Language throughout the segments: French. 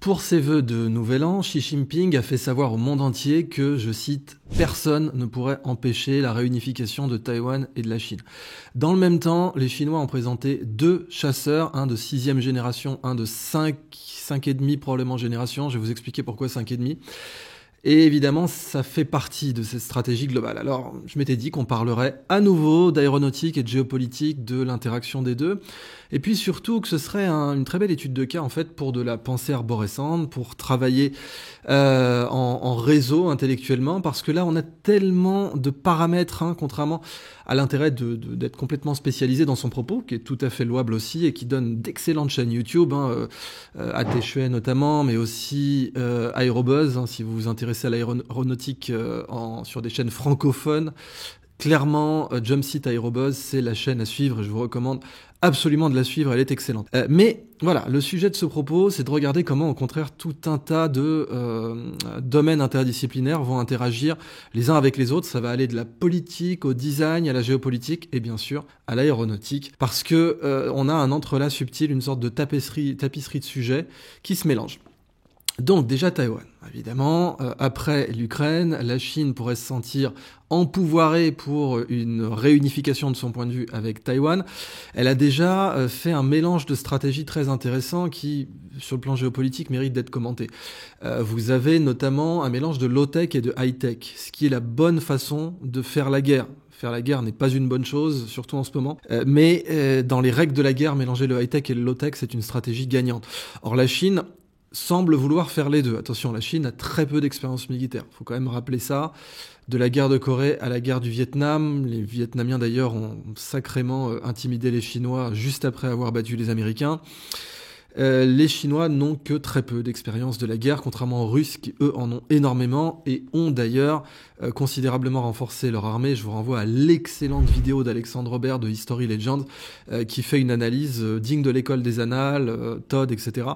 Pour ses vœux de Nouvel An, Xi Jinping a fait savoir au monde entier que, je cite, « Personne ne pourrait empêcher la réunification de Taïwan et de la Chine ». Dans le même temps, les Chinois ont présenté 2 chasseurs, un de 6e génération, un de 5,5 probablement génération. Je vais vous expliquer pourquoi 5,5. Et évidemment, ça fait partie de cette stratégie globale. Alors, je m'étais dit qu'on parlerait à nouveau d'aéronautique et de géopolitique, de l'interaction des deux. Et puis surtout que ce serait une très belle étude de cas en fait pour de la pensée arborescente, pour travailler en réseau intellectuellement, parce que là on a tellement de paramètres, contrairement à l'intérêt d'être complètement spécialisé dans son propos, qui est tout à fait louable aussi et qui donne d'excellentes chaînes YouTube, ATCHUE notamment, mais aussi Aérobuzz, si vous vous intéressez à l'aéronautique sur des chaînes francophones. Clairement, Jumpseat Aérobuzz, c'est la chaîne à suivre et je vous recommande absolument de la suivre, elle est excellente. Mais voilà, le sujet de ce propos, c'est de regarder comment, au contraire, tout un tas de domaines interdisciplinaires vont interagir les uns avec les autres. Ça va aller de la politique au design, à la géopolitique et bien sûr à l'aéronautique, parce que on a un entrelac subtil, une sorte de tapisserie de sujets qui se mélangent. Donc déjà Taïwan, évidemment, après l'Ukraine, la Chine pourrait se sentir empouvoirée pour une réunification de son point de vue avec Taïwan. Elle a déjà fait un mélange de stratégies très intéressant qui, sur le plan géopolitique, mérite d'être commenté. Vous avez notamment un mélange de low-tech et de high-tech, ce qui est la bonne façon de faire la guerre. Faire la guerre n'est pas une bonne chose, surtout en ce moment. Mais dans les règles de la guerre, mélanger le high-tech et le low-tech, c'est une stratégie gagnante. Or la Chine semble vouloir faire les deux. Attention, la Chine a très peu d'expérience militaire. Il faut quand même rappeler ça. De la guerre de Corée à la guerre du Vietnam, les Vietnamiens d'ailleurs ont sacrément intimidé les Chinois juste après avoir battu les Américains. Les Chinois n'ont que très peu d'expérience de la guerre, contrairement aux Russes qui, eux, en ont énormément et ont d'ailleurs considérablement renforcé leur armée. Je vous renvoie à l'excellente vidéo d'Alexandre Robert de History Legends qui fait une analyse digne de l'école des annales, Todd, etc.,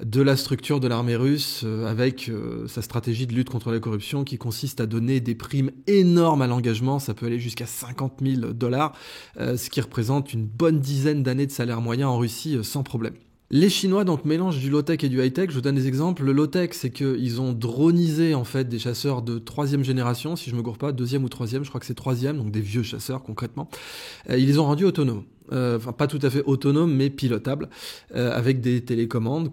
de la structure de l'armée russe avec sa stratégie de lutte contre la corruption qui consiste à donner des primes énormes à l'engagement. Ça peut aller jusqu'à $50,000, ce qui représente une bonne dizaine d'années de salaire moyen en Russie sans problème. Les Chinois donc mélangent du low-tech et du high-tech. Je vous donne des exemples. Le low-tech, c'est qu'ils ont dronisé en fait des chasseurs de 3e génération, si je me gourre pas, 2e ou 3e, je crois que c'est 3e, donc des vieux chasseurs concrètement. Ils les ont rendus autonomes. Enfin pas tout à fait autonome mais pilotable avec des télécommandes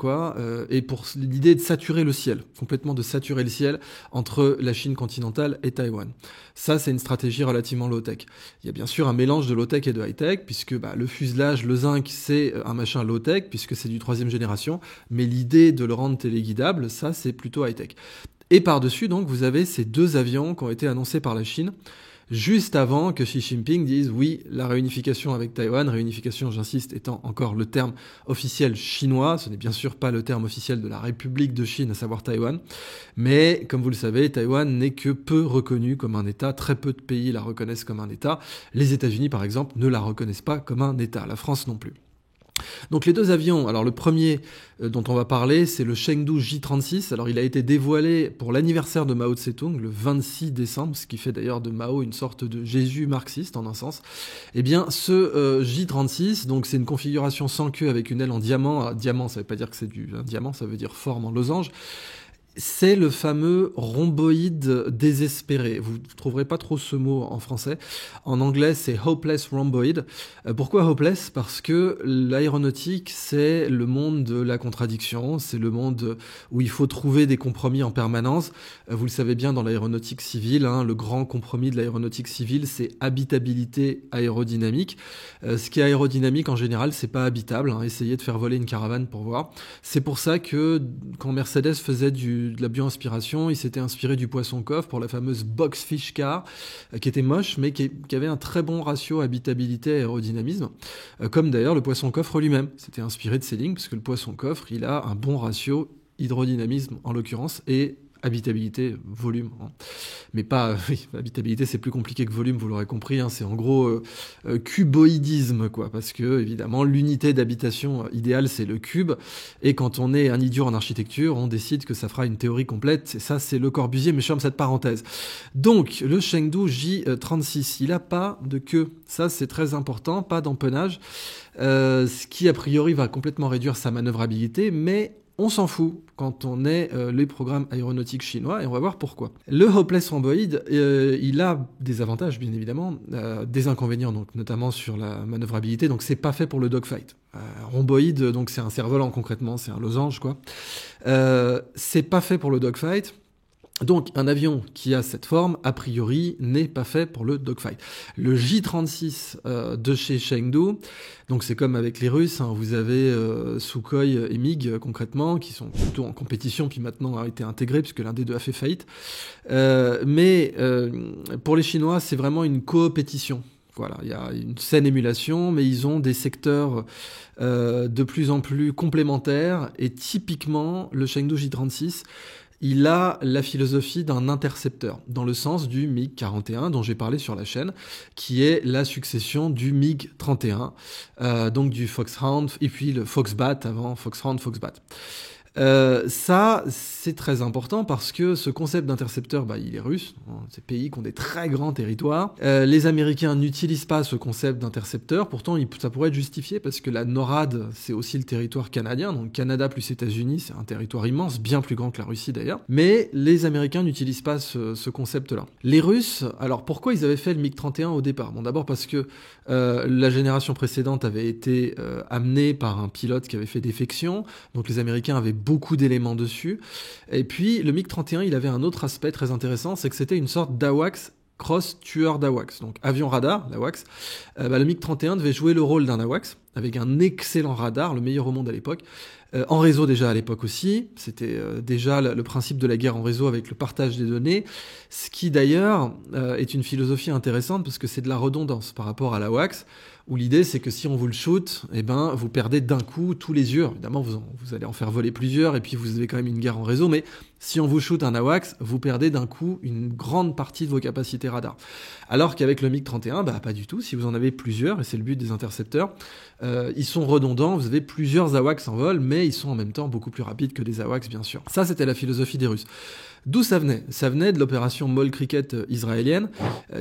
et pour l'idée de saturer le ciel, complètement de saturer le ciel entre la Chine continentale et Taïwan. Ça c'est une stratégie relativement low-tech. Il y a bien sûr un mélange de low-tech et de high-tech puisque le fuselage, le zinc c'est un machin low-tech puisque c'est du 3e génération, mais l'idée de le rendre téléguidable, ça c'est plutôt high-tech. Et par-dessus donc vous avez ces 2 avions qui ont été annoncés par la Chine juste avant que Xi Jinping dise oui, la réunification avec Taïwan, réunification, j'insiste, étant encore le terme officiel chinois, ce n'est bien sûr pas le terme officiel de la République de Chine, à savoir Taïwan, mais comme vous le savez, Taïwan n'est que peu reconnu comme un État, très peu de pays la reconnaissent comme un État, les États-Unis par exemple ne la reconnaissent pas comme un État, la France non plus. Donc les 2 avions, alors le premier dont on va parler, c'est le Chengdu J-36. Alors il a été dévoilé pour l'anniversaire de Mao Tse-tung, le 26 décembre, ce qui fait d'ailleurs de Mao une sorte de Jésus marxiste en un sens. Eh bien ce J-36, donc c'est une configuration sans queue avec une aile en diamant. Alors, diamant, ça veut pas dire que c'est un diamant, ça veut dire forme en losange. C'est le fameux rhomboïde désespéré. Vous ne trouverez pas trop ce mot en français. En anglais, c'est hopeless rhomboid. Pourquoi hopeless ? Parce que l'aéronautique, c'est le monde de la contradiction. C'est le monde où il faut trouver des compromis en permanence. Vous le savez bien dans l'aéronautique civile, le grand compromis de l'aéronautique civile, c'est habitabilité aérodynamique. Ce qui est aérodynamique, en général, c'est pas habitable. Essayez de faire voler une caravane pour voir. C'est pour ça que quand Mercedes faisait de la bio-inspiration, il s'était inspiré du poisson-coffre pour la fameuse box-fish car, qui était moche, mais qui avait un très bon ratio habitabilité-aérodynamisme, comme d'ailleurs le poisson-coffre lui-même. C'était inspiré de ces lignes, parce que le poisson-coffre, il a un bon ratio hydrodynamisme, en l'occurrence, et habitabilité, volume. Mais pas... Oui, habitabilité, c'est plus compliqué que volume, vous l'aurez compris. C'est en gros cuboïdisme, parce que, évidemment, l'unité d'habitation idéale, c'est le cube. Et quand on est un idiot en architecture, on décide que ça fera une théorie complète. Et ça, c'est Le Corbusier, mais je ferme cette parenthèse. Donc, le Chengdu J-36, il n'a pas de queue. Ça, c'est très important, pas d'empennage. Ce qui, a priori, va complètement réduire sa manœuvrabilité, mais On s'en fout quand on est les programmes aéronautiques chinois, et on va voir pourquoi. Le Hopeless Rhomboid, il a des avantages, bien évidemment, des inconvénients, donc, notamment sur la manœuvrabilité, donc c'est pas fait pour le dogfight. Rhomboid, donc c'est un cerf-volant concrètement, c'est un losange, quoi. C'est pas fait pour le dogfight. Donc, un avion qui a cette forme, a priori, n'est pas fait pour le dogfight. Le J-36 de chez Chengdu, donc c'est comme avec les Russes, hein, vous avez Sukhoi et MiG, concrètement, qui sont plutôt en compétition, puis maintenant ont été intégrés, puisque l'un des deux a fait faillite. Mais pour les Chinois, c'est vraiment une coopétition. Voilà, il y a une saine émulation, mais ils ont des secteurs de plus en plus complémentaires, et typiquement, le Chengdu J-36, il a la philosophie d'un intercepteur, dans le sens du MiG-41 dont j'ai parlé sur la chaîne, qui est la succession du MiG-31, donc du Foxhound, et puis le Foxbat avant Foxhound, Foxbat. Ça, c'est très important parce que ce concept d'intercepteur, il est russe. Ces pays qui ont des très grands territoires. Les Américains n'utilisent pas ce concept d'intercepteur. Pourtant, ça pourrait être justifié parce que la NORAD, c'est aussi le territoire canadien. Donc Canada plus États-Unis, c'est un territoire immense, bien plus grand que la Russie d'ailleurs. Mais les Américains n'utilisent pas ce concept-là. Les Russes, alors pourquoi ils avaient fait le MiG-31 au départ ? Bon, d'abord parce que la génération précédente avait été amenée par un pilote qui avait fait défection. Donc les Américains avaient beaucoup d'éléments dessus. Et puis, le MiG-31, il avait un autre aspect très intéressant, c'est que c'était une sorte d'AWACS cross tueur d'AWACS. Donc, avion radar, l'AWACS. Le MiG-31 devait jouer le rôle d'un AWACS, avec un excellent radar, le meilleur au monde à l'époque. En réseau déjà à l'époque aussi, c'était déjà le principe de la guerre en réseau avec le partage des données, ce qui d'ailleurs est une philosophie intéressante parce que c'est de la redondance par rapport à l'AWACS, où l'idée c'est que si on vous le shoot, vous perdez d'un coup tous les yeux. Évidemment, vous allez en faire voler plusieurs et puis vous avez quand même une guerre en réseau, mais si on vous shoot un AWACS, vous perdez d'un coup une grande partie de vos capacités radar. Alors qu'avec le MiG-31, pas du tout. Si vous en avez plusieurs, et c'est le but des intercepteurs, ils sont redondants, vous avez plusieurs AWACS en vol, mais ils sont en même temps beaucoup plus rapides que des AWACS, bien sûr. Ça, c'était la philosophie des Russes. D'où ça venait ? Ça venait de l'opération Mole Cricket israélienne,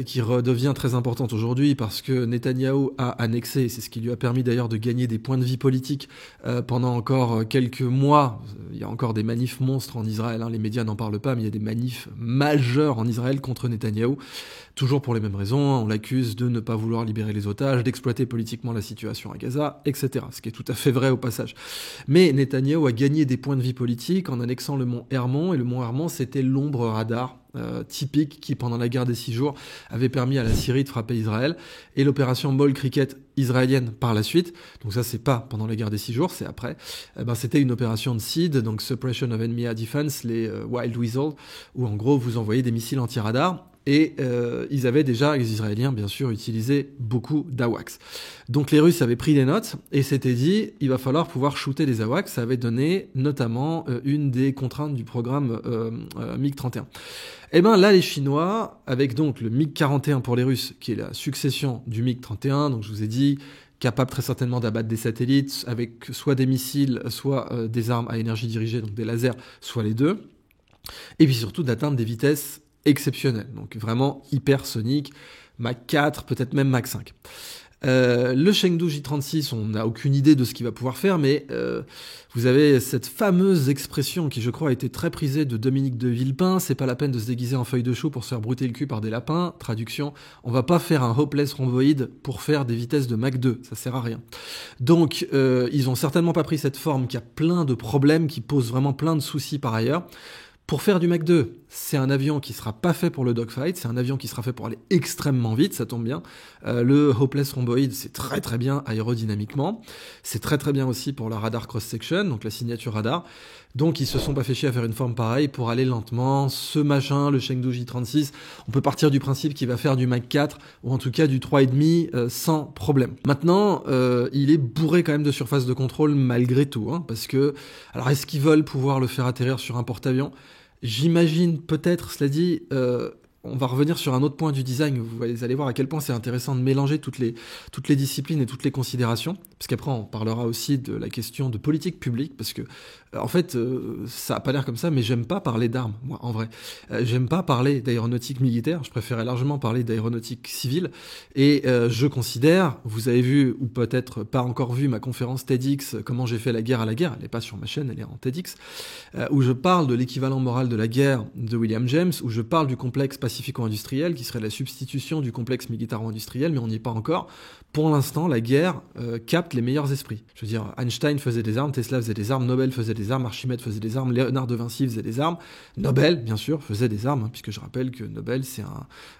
qui redevient très importante aujourd'hui parce que Netanyahou a annexé, et c'est ce qui lui a permis d'ailleurs de gagner des points de vie politiques pendant encore quelques mois. Il y a encore des manifs monstres en Israël, les médias n'en parlent pas, mais il y a des manifs majeurs en Israël contre Netanyahou, toujours pour les mêmes raisons. On l'accuse de ne pas vouloir libérer les otages, d'exploiter politiquement la situation à Gaza, etc. Ce qui est tout à fait vrai au passage. Mais Netanyahou a gagné des points de vie politiques en annexant le mont Hermon, et le mont Hermon, c'était l'ombre radar typique qui, pendant la guerre des 6 jours, avait permis à la Syrie de frapper Israël, et l'opération Mole Cricket israélienne par la suite, donc ça c'est pas pendant la guerre des 6 jours, c'est après, c'était une opération de SEAD, donc Suppression of Enemy Air Defense, les Wild Weasel, où en gros vous envoyez des missiles anti-radar. Et ils avaient déjà, les Israéliens bien sûr, utilisé beaucoup d'AWACS. Donc les Russes avaient pris des notes et s'étaient dit, il va falloir pouvoir shooter des AWACS. Ça avait donné notamment une des contraintes du programme MiG-31. Et là les Chinois, avec donc le MiG-41 pour les Russes, qui est la succession du MiG-31, donc je vous ai dit, capable très certainement d'abattre des satellites avec soit des missiles, soit des armes à énergie dirigée, donc des lasers, soit les deux. Et puis surtout d'atteindre des vitesses exceptionnel, donc vraiment hypersonique, Mach 4, peut-être même Mach 5. Le Chengdu J-36, on n'a aucune idée de ce qu'il va pouvoir faire, mais vous avez cette fameuse expression qui, je crois, a été très prisée de Dominique de Villepin, c'est pas la peine de se déguiser en feuille de chou pour se faire brouter le cul par des lapins. Traduction, on va pas faire un Hopeless Rhomboid pour faire des vitesses de Mach 2, ça sert à rien. Donc, ils ont certainement pas pris cette forme qui a plein de problèmes, qui pose vraiment plein de soucis par ailleurs. Pour faire du Mach 2, c'est un avion qui sera pas fait pour le dogfight, c'est un avion qui sera fait pour aller extrêmement vite, ça tombe bien. Le Hopeless Rhomboid, c'est très très bien aérodynamiquement, c'est très très bien aussi pour la radar cross-section, donc la signature radar. Donc ils se sont pas fait chier à faire une forme pareille pour aller lentement. Ce machin, le Chengdu J-36, on peut partir du principe qu'il va faire du Mach 4, ou en tout cas du 3,5 sans problème. Maintenant, il est bourré quand même de surface de contrôle malgré tout, parce que, alors est-ce qu'ils veulent pouvoir le faire atterrir sur un porte-avions ? J'imagine peut-être, cela dit, on va revenir sur un autre point du design. Vous allez voir à quel point c'est intéressant de mélanger toutes les disciplines et toutes les considérations. Parce qu'après, on parlera aussi de la question de politique publique. Parce que, en fait, ça n'a pas l'air comme ça, mais j'aime pas parler d'armes, moi, en vrai. J'aime pas parler d'aéronautique militaire. Je préférais largement parler d'aéronautique civile. Et je considère, vous avez vu, ou peut-être pas encore vu, ma conférence TEDx, comment j'ai fait la guerre à la guerre. Elle n'est pas sur ma chaîne, elle est en TEDx. Où je parle de l'équivalent moral de la guerre de William James, où je parle du complexe pacifico-industriel, qui serait la substitution du complexe militaro-industriel, mais on n'y est pas encore. Pour l'instant, la guerre capte les meilleurs esprits. Je veux dire, Einstein faisait des armes, Tesla faisait des armes, Nobel faisait des armes, Archimède faisait des armes, Léonard de Vinci faisait des armes, Nobel, bien sûr, faisait des armes, puisque je rappelle que Nobel, c'est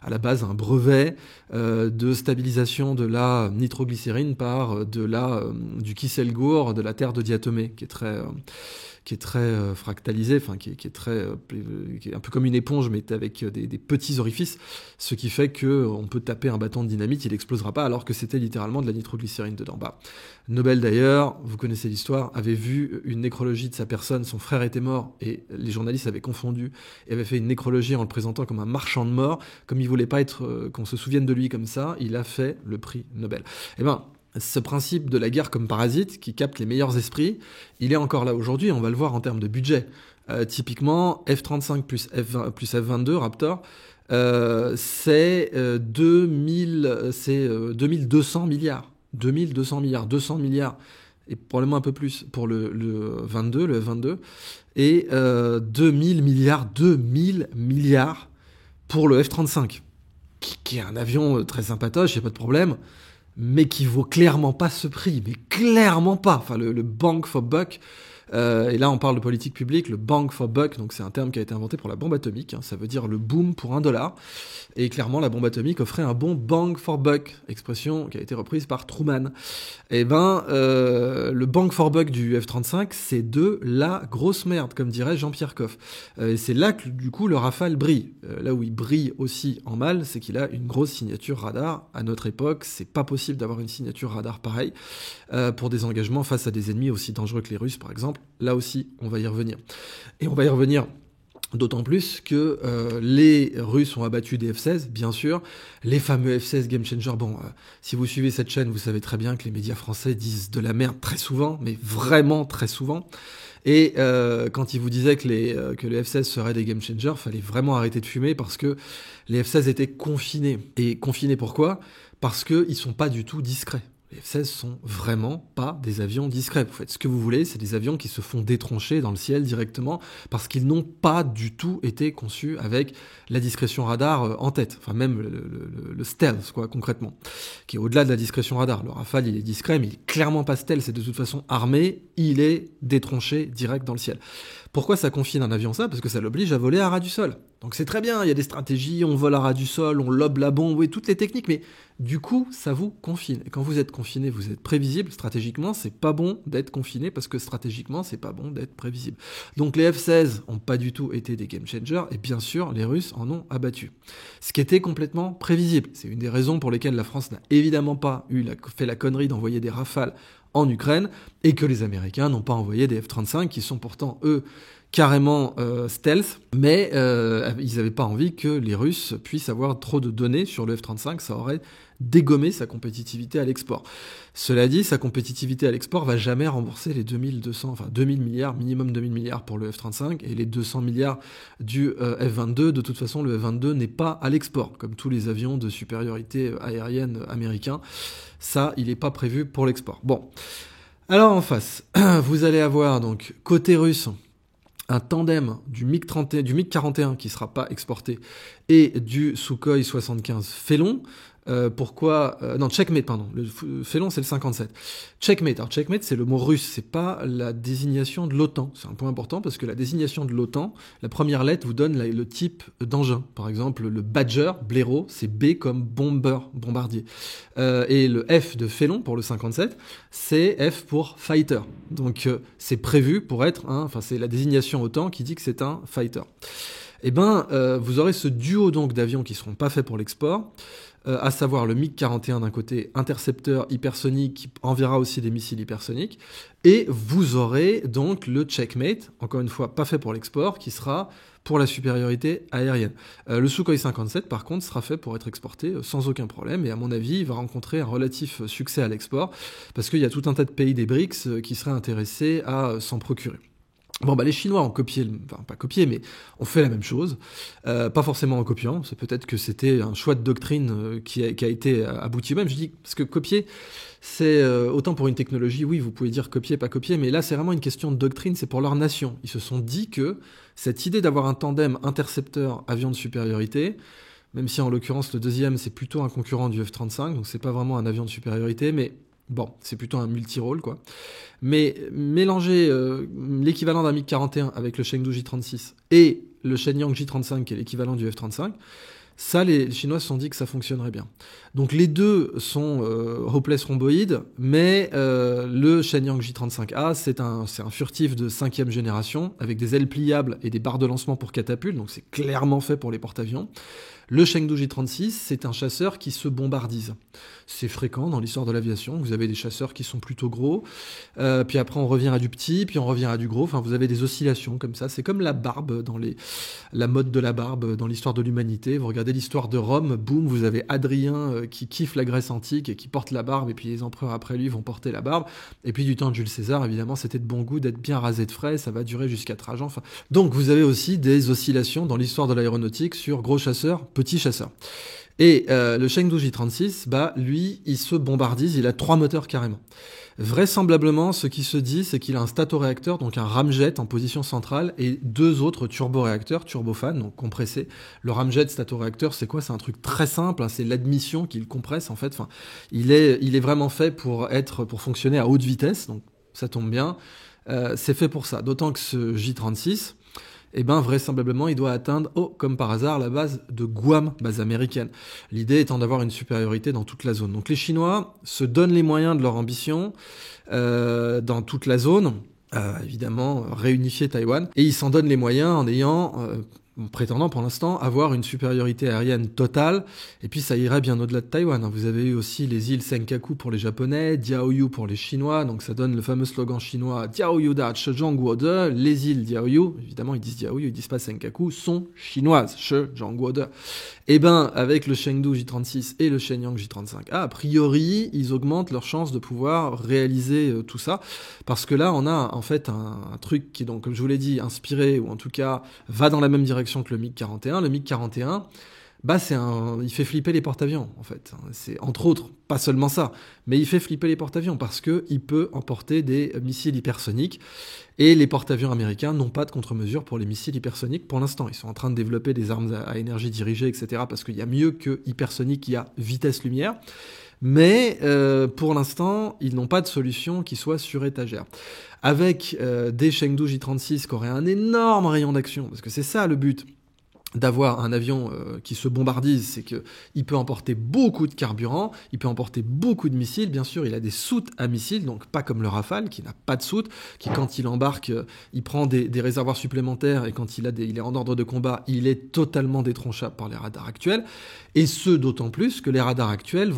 à la base un brevet de stabilisation de la nitroglycérine par du Kieselguhr, de la terre de diatomée, qui est très fractalisé, enfin qui est un peu comme une éponge, mais avec des petits orifices, ce qui fait qu'on peut taper un bâton de dynamite, il n'explosera pas, alors que c'était littéralement de la nitroglycérine dedans. Nobel d'ailleurs, vous connaissez l'histoire, avait vu une nécrologie de sa personne, son frère était mort, et les journalistes avaient confondu, et avaient fait une nécrologie en le présentant comme un marchand de mort, comme il voulait pas qu'on se souvienne de lui comme ça, il a fait le prix Nobel. Ce principe de la guerre comme parasite, qui capte les meilleurs esprits, il est encore là aujourd'hui, on va le voir en termes de budget. Typiquement, F-35 plus F-22 Raptor, c'est 2200 milliards. 2200 milliards, 200 milliards, et probablement un peu plus pour le F-22, et 2000 milliards pour le F-35, qui est un avion très sympatoche, il n'y a pas de problème, mais qui vaut clairement pas ce prix, mais clairement pas. Enfin, le bang for buck, et là on parle de politique publique, le bang for buck, donc c'est un terme qui a été inventé pour la bombe atomique, ça veut dire le boom pour $1, et clairement la bombe atomique offrait un bon bang for buck, expression qui a été reprise par Truman. Le bang for buck du F-35, c'est de la grosse merde, comme dirait Jean-Pierre Coff. Et c'est là que du coup le Rafale brille. Là où il brille aussi en mal, c'est qu'il a une grosse signature radar. À notre époque, c'est pas possible d'avoir une signature radar pareille pour des engagements face à des ennemis aussi dangereux que les Russes, par exemple. Là aussi, on va y revenir. Et on va y revenir d'autant plus que les Russes ont abattu des F-16, bien sûr. Les fameux F-16 Game Changer. Si vous suivez cette chaîne, vous savez très bien que les médias français disent de la merde très souvent, mais vraiment très souvent. Et quand ils vous disaient que les F-16 seraient des Game Changers, fallait vraiment arrêter de fumer parce que les F-16 étaient confinés. Et confinés pourquoi ? Parce qu'ils sont pas du tout discrets. Les F-16 sont vraiment pas des avions discrets. Vous faites ce que vous voulez, c'est des avions qui se font détroncher dans le ciel directement parce qu'ils n'ont pas du tout été conçus avec la discrétion radar en tête. Enfin, même le stealth, quoi, concrètement, qui est au-delà de la discrétion radar. Le Rafale, il est discret, mais il est clairement pas stealth, c'est de toute façon armé, il est détronché direct dans le ciel. Pourquoi ça confine un avion ça ? Parce que ça l'oblige à voler à ras du sol. Donc c'est très bien, il y a des stratégies, on vole à ras du sol, on lobe la bombe, oui, toutes les techniques, mais du coup, ça vous confine. Et quand vous êtes confiné, vous êtes prévisible. Stratégiquement, c'est pas bon d'être confiné parce que stratégiquement, c'est pas bon d'être prévisible. Donc les F-16 ont pas du tout été des game changers et bien sûr, les Russes en ont abattu. Ce qui était complètement prévisible. C'est une des raisons pour lesquelles la France n'a évidemment pas fait la connerie d'envoyer des Rafales en Ukraine et que les Américains n'ont pas envoyé des F-35 qui sont pourtant, eux, carrément stealth, mais ils n'avaient pas envie que les Russes puissent avoir trop de données sur le F-35, ça aurait dégommé sa compétitivité à l'export. Cela dit, sa compétitivité à l'export va jamais rembourser les 2000 milliards, minimum 2000 milliards pour le F-35 et les 200 milliards du F-22. De toute façon, le F-22 n'est pas à l'export, comme tous les avions de supériorité aérienne américains. Ça, il n'est pas prévu pour l'export. Bon. Alors en face, vous allez avoir donc côté russe un tandem du MiG-41 qui ne sera pas exporté et du Sukhoi 75 Félon. Checkmate, pardon. Le Félon, c'est le 57. Checkmate. Alors, checkmate, c'est le mot russe. C'est pas la désignation de l'OTAN. C'est un point important parce que la désignation de l'OTAN, la première lettre vous donne le type d'engin. Par exemple, le Badger, blaireau, c'est B comme bombardier. Et le F de Félon pour le 57, c'est F pour fighter. Donc, c'est prévu pour être c'est la désignation OTAN qui dit que c'est un fighter. Vous aurez ce duo donc d'avions qui seront pas faits pour l'export. à savoir le MiG-41 d'un côté, intercepteur hypersonique qui enverra aussi des missiles hypersoniques, et vous aurez donc le Checkmate, encore une fois pas fait pour l'export, qui sera pour la supériorité aérienne. Le Sukhoi 57 par contre sera fait pour être exporté sans aucun problème, et à mon avis il va rencontrer un relatif succès à l'export, parce qu'il y a tout un tas de pays des BRICS qui seraient intéressés à s'en procurer. Bon, bah, les Chinois ont copié, enfin, pas copié, mais ont fait la même chose. Pas forcément en copiant. C'est peut-être que c'était un choix de doctrine qui a été abouti même. Je dis, parce que copier, c'est autant pour une technologie, oui, vous pouvez dire copier, pas copier, mais là, c'est vraiment une question de doctrine, c'est pour leur nation. Ils se sont dit que cette idée d'avoir un tandem intercepteur-avion de supériorité, même si en l'occurrence, le deuxième, c'est plutôt un concurrent du F-35, donc c'est pas vraiment un avion de supériorité, mais bon, c'est plutôt un multi-rôle, quoi. Mais mélanger l'équivalent d'un MiG-41 avec le Chengdu J-36 et le Shenyang J-35, qui est l'équivalent du F-35, ça, les Chinois se sont dit que ça fonctionnerait bien. Donc les deux sont hopeless rhomboïdes, mais le Shenyang J-35A, c'est un furtif de 5e génération, avec des ailes pliables et des barres de lancement pour catapulte, donc c'est clairement fait pour les porte-avions. Le Chengdu J-36, c'est un chasseur qui se bombardise. C'est fréquent dans l'histoire de l'aviation. Vous avez des chasseurs qui sont plutôt gros, puis après on revient à du petit, puis on revient à du gros. Enfin, vous avez des oscillations comme ça. C'est comme la barbe la mode de la barbe dans l'histoire de l'humanité. Vous regardez l'histoire de Rome, boum, vous avez Adrien qui kiffe la Grèce antique et qui porte la barbe, et puis les empereurs après lui vont porter la barbe. Et puis du temps de Jules César, évidemment, c'était de bon goût d'être bien rasé de frais. Ça va durer jusqu'à Trajan. Enfin, donc vous avez aussi des oscillations dans l'histoire de l'aéronautique sur gros chasseurs, petits chasseurs. Et le Chengdu J-36, bah, lui, il se bombardise, il a 3 moteurs carrément. Vraisemblablement, ce qui se dit, c'est qu'il a un statoréacteur, donc un ramjet en position centrale, et 2 autres turboréacteurs, turbofans, donc compressés. Le ramjet statoréacteur, c'est quoi? C'est un truc très simple, hein, c'est l'admission qu'il compresse, en fait. Enfin, il est vraiment fait pour fonctionner à haute vitesse, donc ça tombe bien. C'est fait pour ça. D'autant que ce J-36, eh ben, vraisemblablement, il doit atteindre, comme par hasard, la base de Guam, base américaine. L'idée étant d'avoir une supériorité dans toute la zone. Donc les Chinois se donnent les moyens de leur ambition dans toute la zone, évidemment, réunifier Taïwan, et ils s'en donnent les moyens en prétendant pour l'instant avoir une supériorité aérienne totale, et puis ça irait bien au-delà de Taïwan. Vous avez eu aussi les îles Senkaku pour les Japonais, Diaoyu pour les Chinois, donc ça donne le fameux slogan chinois Diaoyu da Zhezhongguo de, les îles Diaoyu, évidemment ils disent Diaoyu, ils disent pas Senkaku, sont chinoises, Zhezhongguo de. Et ben avec le Chengdu J-36 et le Shenyang J-35A, a priori ils augmentent leurs chances de pouvoir réaliser tout ça, parce que là on a en fait un truc qui, donc comme je vous l'ai dit, inspiré, ou en tout cas va dans la même direction que le MiG-41. Le MiG-41, bah il fait flipper les porte-avions en fait. C'est entre autres, pas seulement ça, mais il fait flipper les porte-avions parce que il peut emporter des missiles hypersoniques, et les porte-avions américains n'ont pas de contre-mesure pour les missiles hypersoniques pour l'instant. Ils sont en train de développer des armes à énergie dirigée, etc. parce qu'il y a mieux que hypersonique, il y a vitesse-lumière. Mais pour l'instant, ils n'ont pas de solution qui soit sur étagère. Avec des Chengdu J-36 qui auraient un énorme rayon d'action, parce que c'est ça le but d'avoir un avion qui se bombardise, c'est qu'il peut emporter beaucoup de carburant, il peut emporter beaucoup de missiles, bien sûr, il a des soutes à missiles, donc pas comme le Rafale, qui n'a pas de soute, qui quand il embarque, il prend des réservoirs supplémentaires, et quand il est en ordre de combat, il est totalement détronchable par les radars actuels, et ce d'autant plus que les radars actuels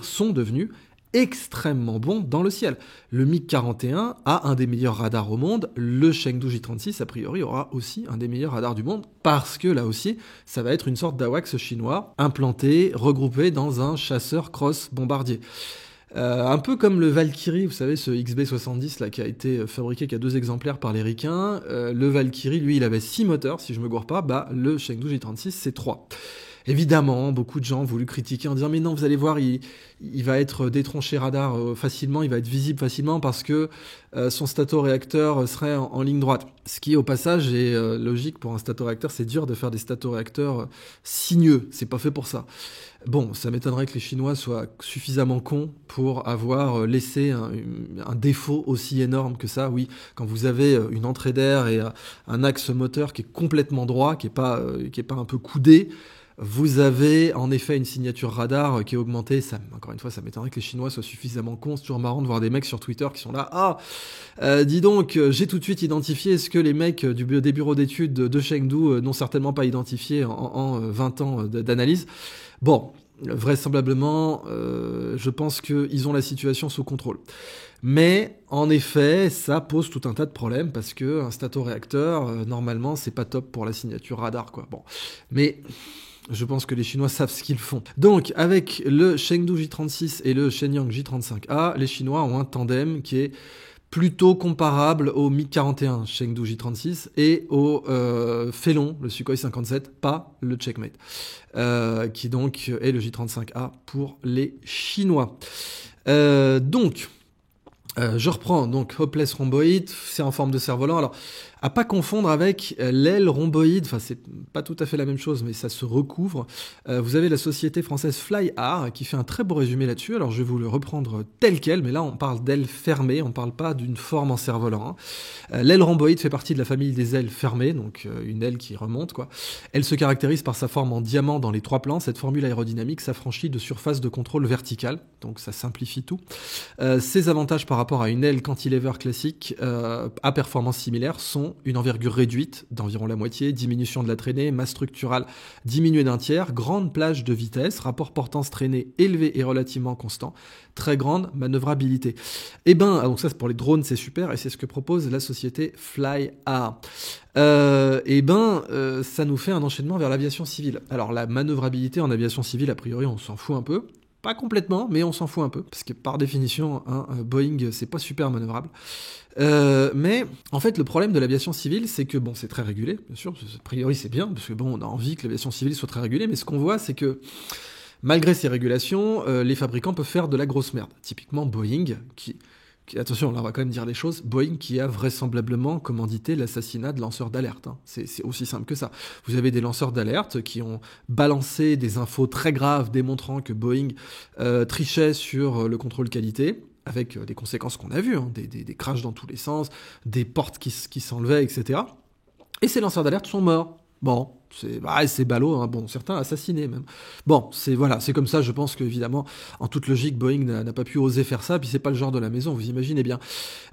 sont devenus extrêmement bon dans le ciel. Le MiG-41 a un des meilleurs radars au monde, le Chengdu J-36 a priori aura aussi un des meilleurs radars du monde, parce que là aussi, ça va être une sorte d'AWACS chinois, implanté, regroupé dans un chasseur cross bombardier. Un peu comme le Valkyrie, vous savez, ce XB-70 là, qui a été fabriqué, qui a 2 exemplaires par les Ricains. Le Valkyrie, lui, il avait 6 moteurs, si je me gourre pas, le Chengdu J-36, c'est 3. Évidemment, beaucoup de gens ont voulu critiquer en disant « Mais non, vous allez voir, il va être détronché radar facilement, il va être visible facilement parce que son statoréacteur serait en ligne droite. » Ce qui, au passage, est logique pour un statoréacteur. C'est dur de faire des statoréacteurs sinueux. C'est pas fait pour ça. Bon, ça m'étonnerait que les Chinois soient suffisamment cons pour avoir laissé un défaut aussi énorme que ça. Oui, quand vous avez une entrée d'air et un axe moteur qui est complètement droit, qui est pas un peu coudé, vous avez en effet une signature radar qui est augmentée. Encore une fois, ça m'étonnerait que les Chinois soient suffisamment cons. C'est toujours marrant de voir des mecs sur Twitter qui sont là. Dis donc, j'ai tout de suite identifié ce que les mecs des bureaux d'études de Chengdu n'ont certainement pas identifié en 20 ans d'analyse. Bon, vraisemblablement, je pense qu'ils ont la situation sous contrôle. Mais en effet, ça pose tout un tas de problèmes parce que un statoréacteur, normalement, c'est pas top pour la signature radar, quoi. Bon, mais je pense que les Chinois savent ce qu'ils font. Donc, avec le Chengdu J36 et le Shenyang J35A, les Chinois ont un tandem qui est plutôt comparable au MiG-41 Chengdu J36 et au Felon, le Sukhoi 57, pas le Checkmate, qui donc est le J35A pour les Chinois. Je reprends, donc Hopeless Rhomboid, c'est en forme de cerf-volant. Alors, à pas confondre avec l'aile rhomboïde, enfin c'est pas tout à fait la même chose, mais ça se recouvre. Vous avez la société française FlyArt qui fait un très beau résumé là-dessus. Alors je vais vous le reprendre tel quel, mais là on parle d'aile fermée, on parle pas d'une forme en cerf-volant. L'aile rhomboïde fait partie de la famille des ailes fermées, donc une aile qui remonte, quoi. Elle se caractérise par sa forme en diamant dans les 3 plans. Cette formule aérodynamique s'affranchit de surface de contrôle verticale, donc ça simplifie tout. Ses avantages par rapport à une aile cantilever classique à performance similaire sont une envergure réduite d'environ la moitié, diminution de la traînée, masse structurale diminuée d'un tiers, grande plage de vitesse, rapport portance-traînée élevé et relativement constant, très grande manœuvrabilité. Donc ça c'est pour les drones, c'est super, et c'est ce que propose la société FlyArt. Ça nous fait un enchaînement vers l'aviation civile. Alors la manœuvrabilité en aviation civile, a priori on s'en fout un peu. Pas complètement, mais on s'en fout un peu, parce que par définition, Boeing, c'est pas super manœuvrable. Mais en fait, le problème de l'aviation civile, c'est que, bon, c'est très régulé, bien sûr, a priori c'est bien, parce que bon, on a envie que l'aviation civile soit très régulée, mais ce qu'on voit, c'est que, malgré ces régulations, les fabricants peuvent faire de la grosse merde. Typiquement Boeing, attention, là on va quand même dire les choses, Boeing qui a vraisemblablement commandité l'assassinat de lanceurs d'alerte. C'est aussi simple que ça. Vous avez des lanceurs d'alerte qui ont balancé des infos très graves démontrant que Boeing trichait sur le contrôle qualité, avec des conséquences qu'on a vues, des crashs dans tous les sens, des portes qui s'enlevaient, etc. Et ces lanceurs d'alerte sont morts. Bon, c'est ballot, bon, certains assassinés même. Bon, c'est comme ça, je pense qu'évidemment, en toute logique, Boeing n'a pas pu oser faire ça, puis c'est pas le genre de la maison, vous imaginez bien.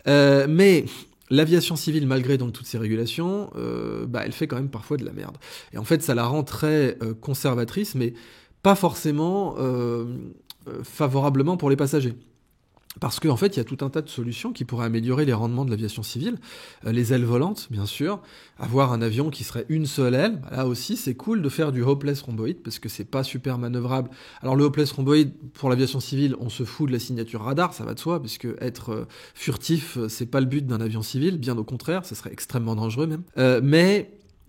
Mais l'aviation civile, malgré donc toutes ces régulations, elle fait quand même parfois de la merde. Et en fait, ça la rend très conservatrice, mais pas forcément favorablement pour les passagers. Parce qu'en fait, il y a tout un tas de solutions qui pourraient améliorer les rendements de l'aviation civile. Les ailes volantes, bien sûr. Avoir un avion qui serait une seule aile. Là aussi, c'est cool de faire du hopeless rhomboid parce que c'est pas super manœuvrable. Alors le hopeless rhomboid, pour l'aviation civile, on se fout de la signature radar, ça va de soi, puisque être furtif, c'est pas le but d'un avion civil. Bien au contraire, ça serait extrêmement dangereux même.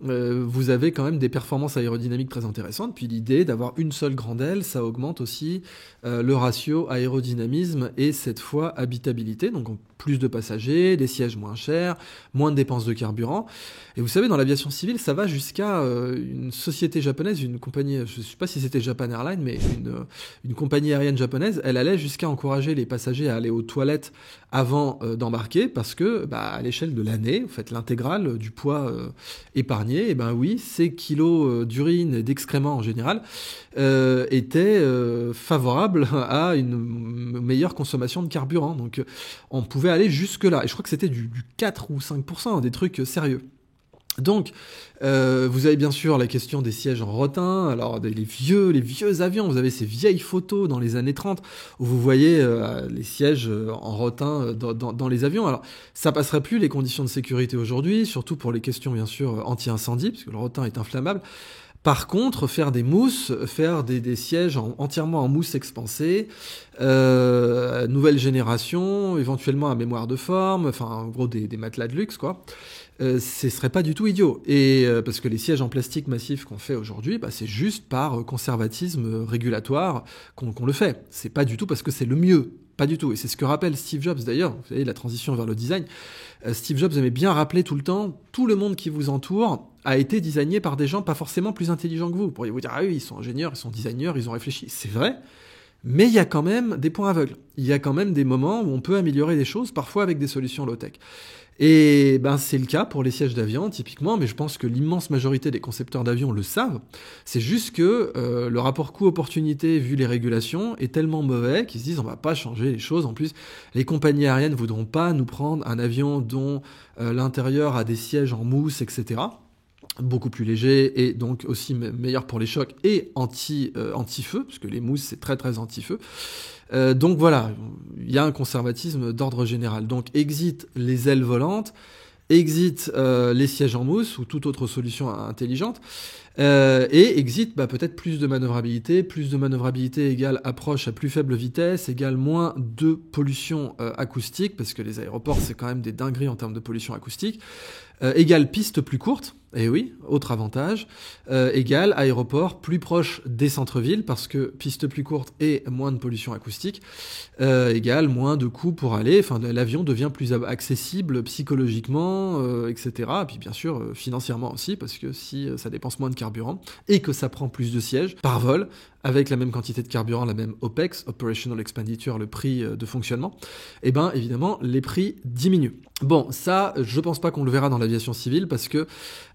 Vous avez quand même des performances aérodynamiques très intéressantes, puis l'idée d'avoir une seule grande aile, ça augmente aussi le ratio aérodynamisme et cette fois habitabilité, donc plus de passagers, des sièges moins chers, moins de dépenses de carburant. Et vous savez, dans l'aviation civile, ça va jusqu'à une société japonaise, une compagnie, je ne sais pas si c'était Japan Airlines, mais une compagnie aérienne japonaise, elle allait jusqu'à encourager les passagers à aller aux toilettes avant d'embarquer, parce que à l'échelle de l'année, vous faites l'intégrale du poids épargné, et oui, ces kilos d'urine et d'excréments en général étaient favorables à une meilleure consommation de carburant. Donc on pouvait aller jusque-là. Et je crois que c'était du 4 ou 5%, des trucs sérieux. Donc, vous avez bien sûr la question des sièges en rotin. Alors, les vieux avions, vous avez ces vieilles photos dans les années 30 où vous voyez les sièges en rotin dans les avions. Alors, ça passerait plus les conditions de sécurité aujourd'hui, surtout pour les questions, bien sûr, anti-incendie, parce que le rotin est inflammable. Par contre, faire des mousses, faire des sièges entièrement en mousse expansée, nouvelle génération, éventuellement à mémoire de forme, enfin en gros des matelas de luxe, quoi. Ce serait pas du tout idiot. Et parce que les sièges en plastique massif qu'on fait aujourd'hui, c'est juste par conservatisme régulatoire qu'on le fait. C'est pas du tout parce que c'est le mieux. Pas du tout. Et c'est ce que rappelle Steve Jobs d'ailleurs. Vous savez, la transition vers le design. Steve Jobs aimait bien rappeler tout le temps, tout le monde qui vous entoure a été designé par des gens pas forcément plus intelligents que vous. Vous pourriez vous dire, ah oui, ils sont ingénieurs, ils sont designers, ils ont réfléchi. C'est vrai. Mais il y a quand même des points aveugles. Il y a quand même des moments où on peut améliorer les choses, parfois avec des solutions low-tech. Et c'est le cas pour les sièges d'avion, typiquement, mais je pense que l'immense majorité des concepteurs d'avions le savent. C'est juste que le rapport coût-opportunité, vu les régulations, est tellement mauvais qu'ils se disent on va pas changer les choses. En plus, les compagnies aériennes voudront pas nous prendre un avion dont l'intérieur a des sièges en mousse, etc. beaucoup plus léger et donc aussi meilleur pour les chocs et anti-feu, parce que les mousses c'est très très anti-feu. Donc voilà, il y a un conservatisme d'ordre général. Donc exit les ailes volantes, exit les sièges en mousse ou toute autre solution intelligente, et exit peut-être plus de manœuvrabilité. Plus de manœuvrabilité égale approche à plus faible vitesse, égale moins de pollution acoustique, parce que les aéroports c'est quand même des dingueries en termes de pollution acoustique, égale piste plus courte, et oui, autre avantage, égale aéroport plus proche des centres-villes, parce que piste plus courte et moins de pollution acoustique, égale moins de coûts pour aller, enfin l'avion devient plus accessible psychologiquement, etc. Et puis bien sûr financièrement aussi, parce que si ça dépense moins de carburant, et que ça prend plus de sièges par vol, avec la même quantité de carburant, la même OPEX, Operational Expenditure, le prix de fonctionnement, et bien évidemment les prix diminuent. Bon, ça, je pense pas qu'on le verra dans l'aviation civile, parce que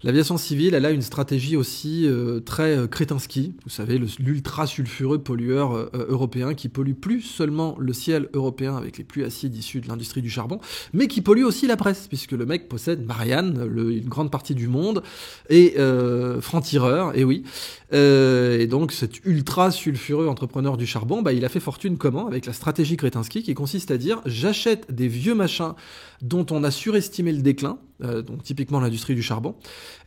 l'aviation civile, elle a une stratégie aussi très Kretinsky, vous savez, l'ultra sulfureux pollueur européen qui pollue plus seulement le ciel européen avec les pluies acides issues de l'industrie du charbon, mais qui pollue aussi la presse, puisque le mec possède Marianne, une grande partie du monde, et franc-tireur, et oui. Et donc cet ultra sulfureux entrepreneur du charbon, il a fait fortune comment? Avec la stratégie Kretinsky qui consiste à dire j'achète des vieux machins dont on a surestimé le déclin, donc typiquement l'industrie du charbon,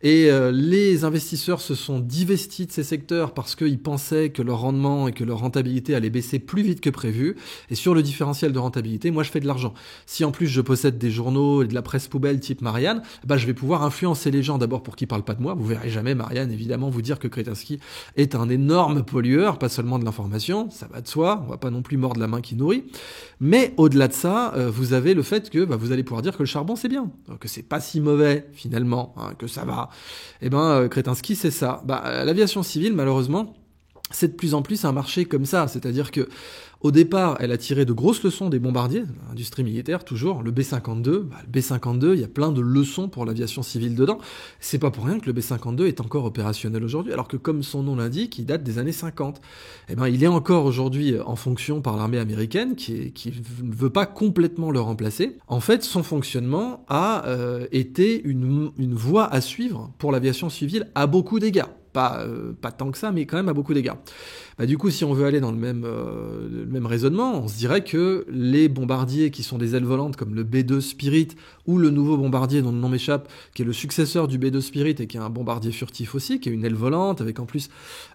et les investisseurs se sont divestis de ces secteurs parce qu'ils pensaient que leur rendement et que leur rentabilité allait baisser plus vite que prévu, et sur le différentiel de rentabilité, moi je fais de l'argent. Si en plus je possède des journaux et de la presse poubelle type Marianne, je vais pouvoir influencer les gens d'abord pour qu'ils parlent pas de moi. Vous verrez jamais Marianne évidemment vous dire que Kretinsky est un énorme pollueur, pas seulement de l'information, ça va de soi, on va pas non plus mordre la main qui nourrit, mais au-delà de ça, vous avez le fait que vous allez pouvoir dire que le charbon c'est bien, que c'est pas si mauvais finalement, que ça va. Et Kretinsky c'est ça. L'aviation civile malheureusement c'est de plus en plus un marché comme ça, c'est-à-dire que au départ, elle a tiré de grosses leçons des bombardiers, l'industrie militaire toujours, le B-52, le B-52, il y a plein de leçons pour l'aviation civile dedans. C'est pas pour rien que le B-52 est encore opérationnel aujourd'hui, alors que comme son nom l'indique, il date des années 50. Il est encore aujourd'hui en fonction par l'armée américaine, qui ne veut pas complètement le remplacer. En fait, son fonctionnement a été une voie à suivre pour l'aviation civile à beaucoup d'égards. Pas tant que ça, mais quand même à beaucoup d'égards. Du coup, si on veut aller dans le même raisonnement, on se dirait que les bombardiers qui sont des ailes volantes comme le B-2 Spirit ou le nouveau bombardier dont le nom m'échappe, qui est le successeur du B-2 Spirit et qui est un bombardier furtif aussi, qui est une aile volante avec en plus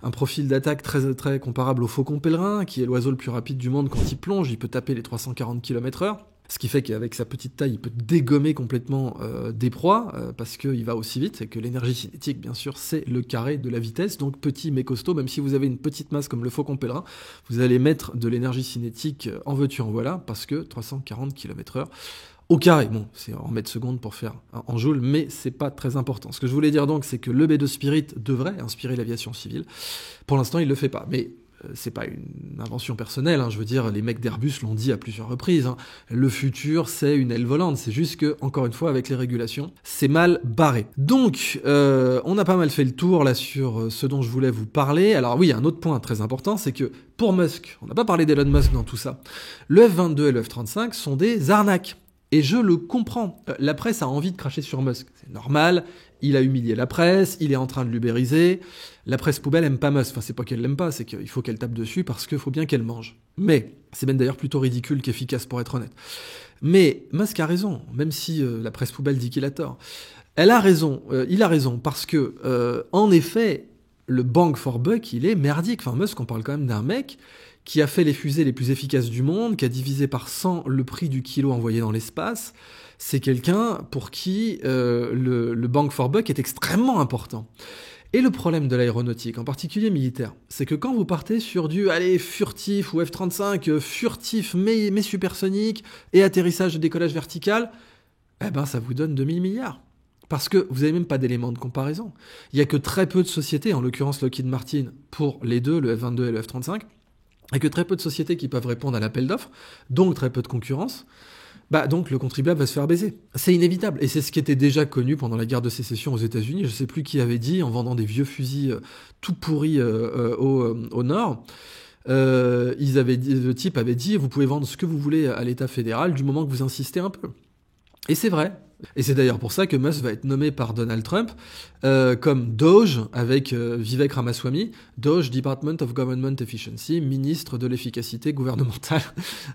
un profil d'attaque très, très comparable au Faucon Pèlerin, qui est l'oiseau le plus rapide du monde quand il plonge, il peut taper les 340 km/h. Ce qui fait qu'avec sa petite taille, il peut dégommer complètement des proies, parce qu'il va aussi vite, et que l'énergie cinétique, bien sûr, c'est le carré de la vitesse, donc petit mais costaud, même si vous avez une petite masse comme le Faucon Pèlerin, vous allez mettre de l'énergie cinétique en veux-tu en voilà, parce que 340 km/h au carré. Bon, c'est en mètres secondes pour faire en joules, mais c'est pas très important. Ce que je voulais dire donc, c'est que le B-2 Spirit devrait inspirer l'aviation civile. Pour l'instant, il le fait pas, mais c'est pas une invention personnelle, je veux dire, les mecs d'Airbus l'ont dit à plusieurs reprises, le futur c'est une aile volante, c'est juste que, encore une fois, avec les régulations, c'est mal barré. Donc, on a pas mal fait le tour là sur ce dont je voulais vous parler. Alors oui, un autre point très important, c'est que pour Musk, on n'a pas parlé d'Elon Musk dans tout ça, le F-22 et le F-35 sont des arnaques. Et je le comprends. La presse a envie de cracher sur Musk. C'est normal. Il a humilié la presse. Il est en train de l'ubériser. La presse poubelle aime pas Musk. Enfin, c'est pas qu'elle l'aime pas, c'est qu'il faut qu'elle tape dessus parce qu'il faut bien qu'elle mange. Mais c'est même d'ailleurs plutôt ridicule qu'efficace pour être honnête. Mais Musk a raison, même si la presse poubelle dit qu'il a tort. Elle a raison. Il a raison parce que, en effet, le bang for buck, il est merdique. Enfin, Musk, on parle quand même d'un mec qui a fait les fusées les plus efficaces du monde, qui a divisé par 100 le prix du kilo envoyé dans l'espace. C'est quelqu'un pour qui le bang for buck est extrêmement important. Et le problème de l'aéronautique, en particulier militaire, c'est que quand vous partez sur du furtif ou F-35, furtif mais supersonique, et atterrissage et décollage vertical, ça vous donne 2000 milliards. Parce que vous n'avez même pas d'éléments de comparaison. Il n'y a que très peu de sociétés, en l'occurrence Lockheed Martin, pour les deux, le F-22 et le F-35, et que très peu de sociétés qui peuvent répondre à l'appel d'offres, donc très peu de concurrence, donc le contribuable va se faire baiser. C'est inévitable, et c'est ce qui était déjà connu pendant la guerre de sécession aux États-Unis. Je ne sais plus qui avait dit, en vendant des vieux fusils tout pourris au nord, le type avait dit, vous pouvez vendre ce que vous voulez à l'État fédéral du moment que vous insistez un peu. Et c'est vrai. Et c'est d'ailleurs pour ça que Musk va être nommé par Donald Trump comme Doge avec Vivek Ramaswamy, Doge Department of Government Efficiency, ministre de l'efficacité gouvernementale.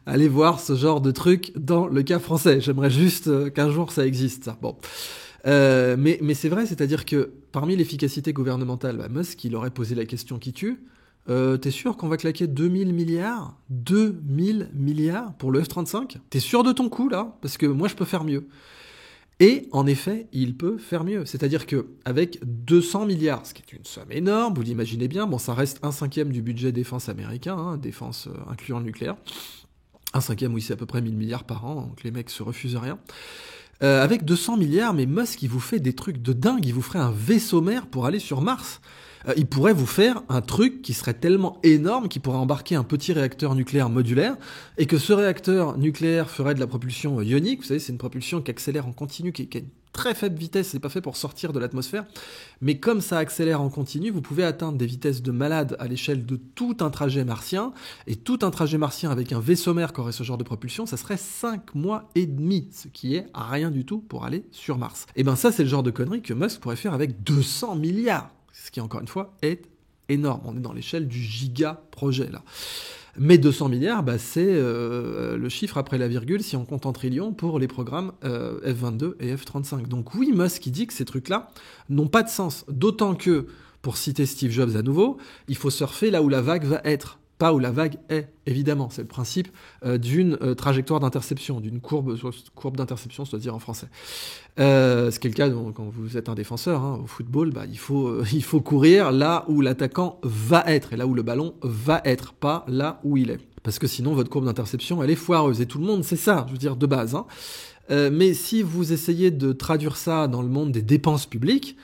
Allez voir ce genre de truc dans le cas français. J'aimerais juste qu'un jour ça existe, ça. Bon. Mais c'est vrai, c'est-à-dire que parmi l'efficacité gouvernementale, Musk, il aurait posé la question qui tue. T'es sûr qu'on va claquer 2000 milliards 2000 milliards pour le F-35 ? T'es sûr de ton coup, là ? Parce que moi, je peux faire mieux. Et en effet, il peut faire mieux. C'est-à-dire qu'avec 200 milliards, ce qui est une somme énorme, vous l'imaginez bien, bon, ça reste 1/5 du budget défense américain, défense incluant le nucléaire. 1/5, oui, c'est à peu près 1000 milliards par an, donc les mecs se refusent rien. Avec 200 milliards, mais Musk, il vous fait des trucs de dingue, il vous ferait un vaisseau mère pour aller sur Mars. Il pourrait vous faire un truc qui serait tellement énorme qu'il pourrait embarquer un petit réacteur nucléaire modulaire et que ce réacteur nucléaire ferait de la propulsion ionique. Vous savez, c'est une propulsion qui accélère en continu, qui a une très faible vitesse, c'est pas fait pour sortir de l'atmosphère. Mais comme ça accélère en continu, vous pouvez atteindre des vitesses de malade à l'échelle de tout un trajet martien. Et tout un trajet martien avec un vaisseau mère qui aurait ce genre de propulsion, ça serait 5 mois et demi, ce qui est rien du tout pour aller sur Mars. Et ben ça, c'est le genre de connerie que Musk pourrait faire avec 200 milliards. Ce qui, encore une fois, est énorme. On est dans l'échelle du giga-projet, là. Mais 200 milliards, c'est le chiffre après la virgule, si on compte en trillions, pour les programmes F-22 et F-35. Donc oui, Musk, il dit que ces trucs-là n'ont pas de sens. D'autant que, pour citer Steve Jobs à nouveau, il faut surfer là où la vague va être. Pas où la vague est, évidemment. C'est le principe d'une trajectoire d'interception, d'une courbe d'interception, c'est-à-dire en français. Ce qui est le cas quand vous êtes un défenseur. Au football, il faut courir là où l'attaquant va être, et là où le ballon va être, pas là où il est. Parce que sinon, votre courbe d'interception, elle est foireuse. Et tout le monde sait ça, je veux dire, de base. Mais si vous essayez de traduire ça dans le monde des dépenses publiques,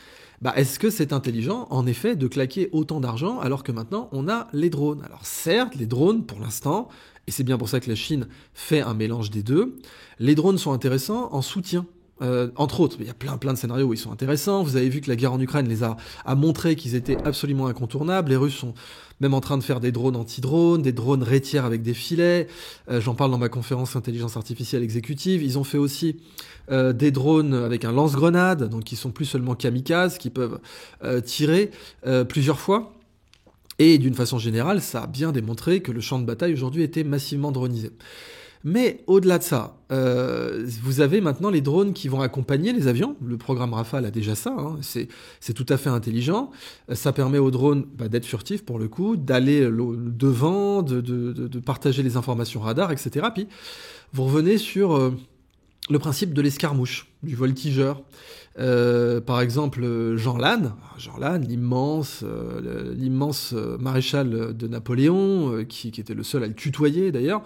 est-ce que c'est intelligent, en effet, de claquer autant d'argent alors que maintenant on a les drones ? Alors certes, les drones, pour l'instant, et c'est bien pour ça que la Chine fait un mélange des deux, les drones sont intéressants en soutien. Entre autres, il y a plein de scénarios où ils sont intéressants. Vous avez vu que la guerre en Ukraine a montré qu'ils étaient absolument incontournables. Les Russes sont même en train de faire des drones anti-drones, des drones rétières avec des filets. J'en parle dans ma conférence intelligence artificielle exécutive. Ils ont fait aussi des drones avec un lance-grenade, donc qui sont plus seulement kamikazes, qui peuvent tirer plusieurs fois. Et d'une façon générale, ça a bien démontré que le champ de bataille aujourd'hui était massivement dronisé. Mais au-delà de ça, vous avez maintenant les drones qui vont accompagner les avions. Le programme Rafale a déjà ça, c'est tout à fait intelligent. Ça permet aux drones d'être furtifs pour le coup, d'aller devant, de partager les informations radar, etc. Puis vous revenez sur le principe de l'escarmouche, du voltigeur. Par exemple, Jean Lannes, l'immense maréchal de Napoléon, qui était le seul à le tutoyer d'ailleurs,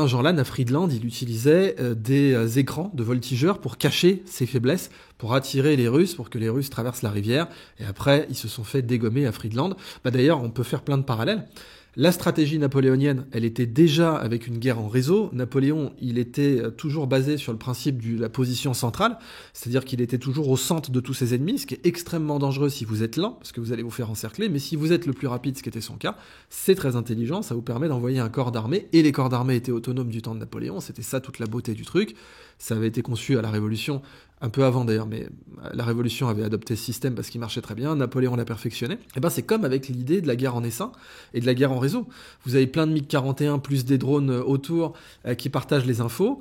Jean Lannes à Friedland, il utilisait des écrans de voltigeurs pour cacher ses faiblesses, pour attirer les Russes, pour que les Russes traversent la rivière, et après ils se sont fait dégommer à Friedland. D'ailleurs, on peut faire plein de parallèles. La stratégie napoléonienne, elle était déjà avec une guerre en réseau. Napoléon, il était toujours basé sur le principe de la position centrale, c'est-à-dire qu'il était toujours au centre de tous ses ennemis, ce qui est extrêmement dangereux si vous êtes lent, parce que vous allez vous faire encercler, mais si vous êtes le plus rapide, ce qui était son cas, c'est très intelligent, ça vous permet d'envoyer un corps d'armée, et les corps d'armée étaient autonomes du temps de Napoléon, c'était ça toute la beauté du truc. Ça avait été conçu à la Révolution, un peu avant d'ailleurs, mais la Révolution avait adopté ce système parce qu'il marchait très bien, Napoléon l'a perfectionné. C'est comme avec l'idée de la guerre en essaim et de la guerre en réseau. Vous avez plein de MiG-41 plus des drones autour qui partagent les infos.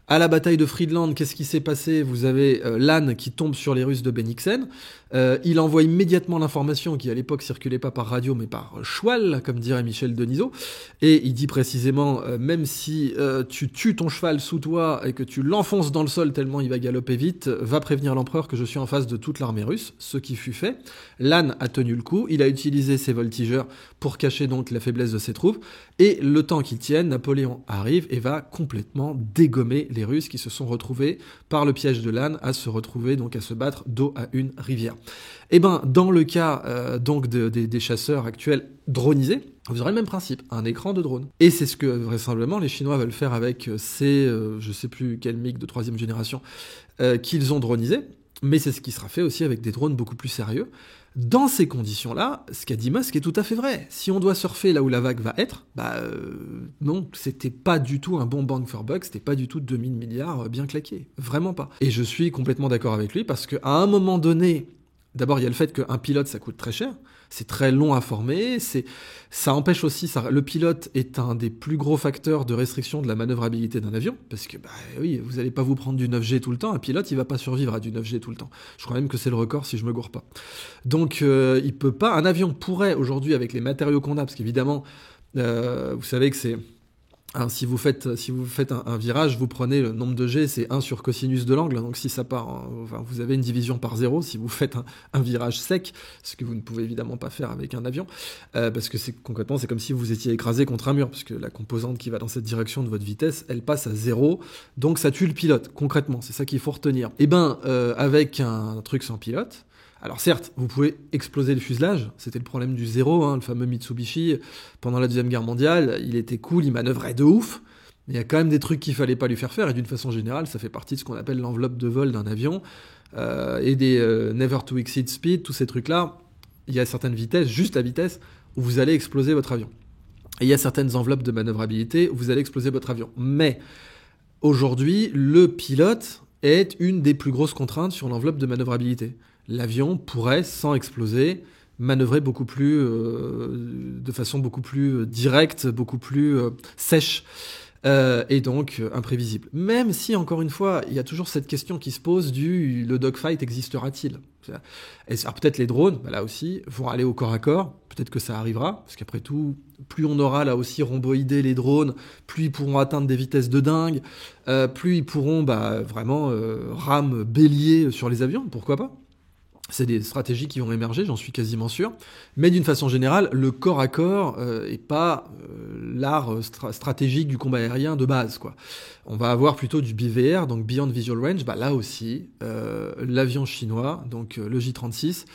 À la bataille de Friedland, qu'est-ce qui s'est passé ? Vous avez Lannes qui tombe sur les Russes de Bennigsen. Il envoie immédiatement l'information qui, à l'époque, circulait pas par radio, mais par cheval, comme dirait Michel Denisot. Et il dit précisément, même si tu tues ton cheval sous toi et que tu l'enfonces dans le sol tellement il va galoper vite, va prévenir l'empereur que je suis en face de toute l'armée russe, ce qui fut fait. Lannes a tenu le coup, il a utilisé ses voltigeurs pour cacher donc la faiblesse de ses troupes, et le temps qu'ils tiennent, Napoléon arrive et va complètement dégommer les Russes qui se sont retrouvés par le piège de Lannes à se retrouver donc à se battre dos à une rivière. Dans le cas donc des chasseurs actuels dronisés, vous aurez le même principe, un écran de drone. Et c'est ce que vraisemblablement les Chinois veulent faire avec ces, je sais plus quel MiG de 3e génération qu'ils ont dronisé. Mais c'est ce qui sera fait aussi avec des drones beaucoup plus sérieux. Dans ces conditions-là, ce qu'a dit Musk est tout à fait vrai. Si on doit surfer là où la vague va être, non, c'était pas du tout un bon bang for buck, c'était pas du tout 2000 milliards bien claqués. Vraiment pas. Et je suis complètement d'accord avec lui parce qu'à un moment donné, d'abord il y a le fait qu'un pilote ça coûte très cher. C'est très long à former, ça empêche aussi, le pilote est un des plus gros facteurs de restriction de la manœuvrabilité d'un avion, parce que, oui, vous n'allez pas vous prendre du 9G tout le temps, un pilote, il va pas survivre à du 9G tout le temps. Je crois même que c'est le record si je me gourre pas. Donc, il peut pas, un avion pourrait aujourd'hui, avec les matériaux qu'on a, parce qu'évidemment, vous savez que c'est... si vous faites un virage, vous prenez le nombre de G, c'est 1 sur cosinus de l'angle, donc si ça part, vous avez une division par 0 si vous faites un virage sec, ce que vous ne pouvez évidemment pas faire avec un avion, parce que concrètement c'est comme si vous étiez écrasé contre un mur, parce que la composante qui va dans cette direction de votre vitesse, elle passe à 0, donc ça tue le pilote, concrètement, c'est ça qu'il faut retenir. Et avec un truc sans pilote, alors certes, vous pouvez exploser le fuselage, c'était le problème du Zéro, le fameux Mitsubishi, pendant la Deuxième Guerre mondiale, il était cool, il manœuvrait de ouf, mais il y a quand même des trucs qu'il fallait pas lui faire, et d'une façon générale, ça fait partie de ce qu'on appelle l'enveloppe de vol d'un avion, et des never to exceed speed, tous ces trucs-là, il y a certaines vitesses, juste la vitesse, où vous allez exploser votre avion. Et il y a certaines enveloppes de manœuvrabilité où vous allez exploser votre avion. Mais aujourd'hui, le pilote est une des plus grosses contraintes sur l'enveloppe de manœuvrabilité. L'avion pourrait, sans exploser, manœuvrer de façon beaucoup plus directe, beaucoup plus sèche, et donc imprévisible. Même si, encore une fois, il y a toujours cette question qui se pose le dogfight existera-t-il ? Alors peut-être les drones, là aussi, vont aller au corps à corps, peut-être que ça arrivera, parce qu'après tout, plus on aura là aussi rhomboïdé les drones, plus ils pourront atteindre des vitesses de dingue, plus ils pourront vraiment rame bélier sur les avions, pourquoi pas ? C'est des stratégies qui vont émerger, j'en suis quasiment sûr. Mais d'une façon générale, le corps à corps est pas l'art stratégique du combat aérien de base, quoi. On va avoir plutôt du BVR, donc Beyond Visual Range. Là aussi, l'avion chinois, donc le J-36,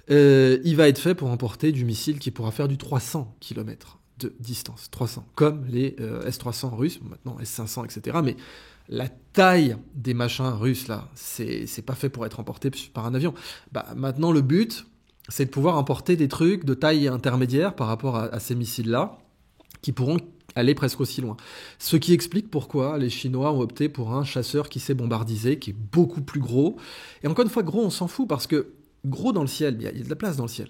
il va être fait pour emporter du missile qui pourra faire du 300 km de distance. 300, comme les S-300 russes, maintenant S-500, etc. Mais la taille des machins russes, là, c'est pas fait pour être emporté par un avion. Maintenant, le but, c'est de pouvoir emporter des trucs de taille intermédiaire par rapport à ces missiles-là, qui pourront aller presque aussi loin. Ce qui explique pourquoi les Chinois ont opté pour un chasseur qui sait bombardiser, qui est beaucoup plus gros. Et encore une fois, gros, on s'en fout, parce que gros dans le ciel, il y a de la place dans le ciel.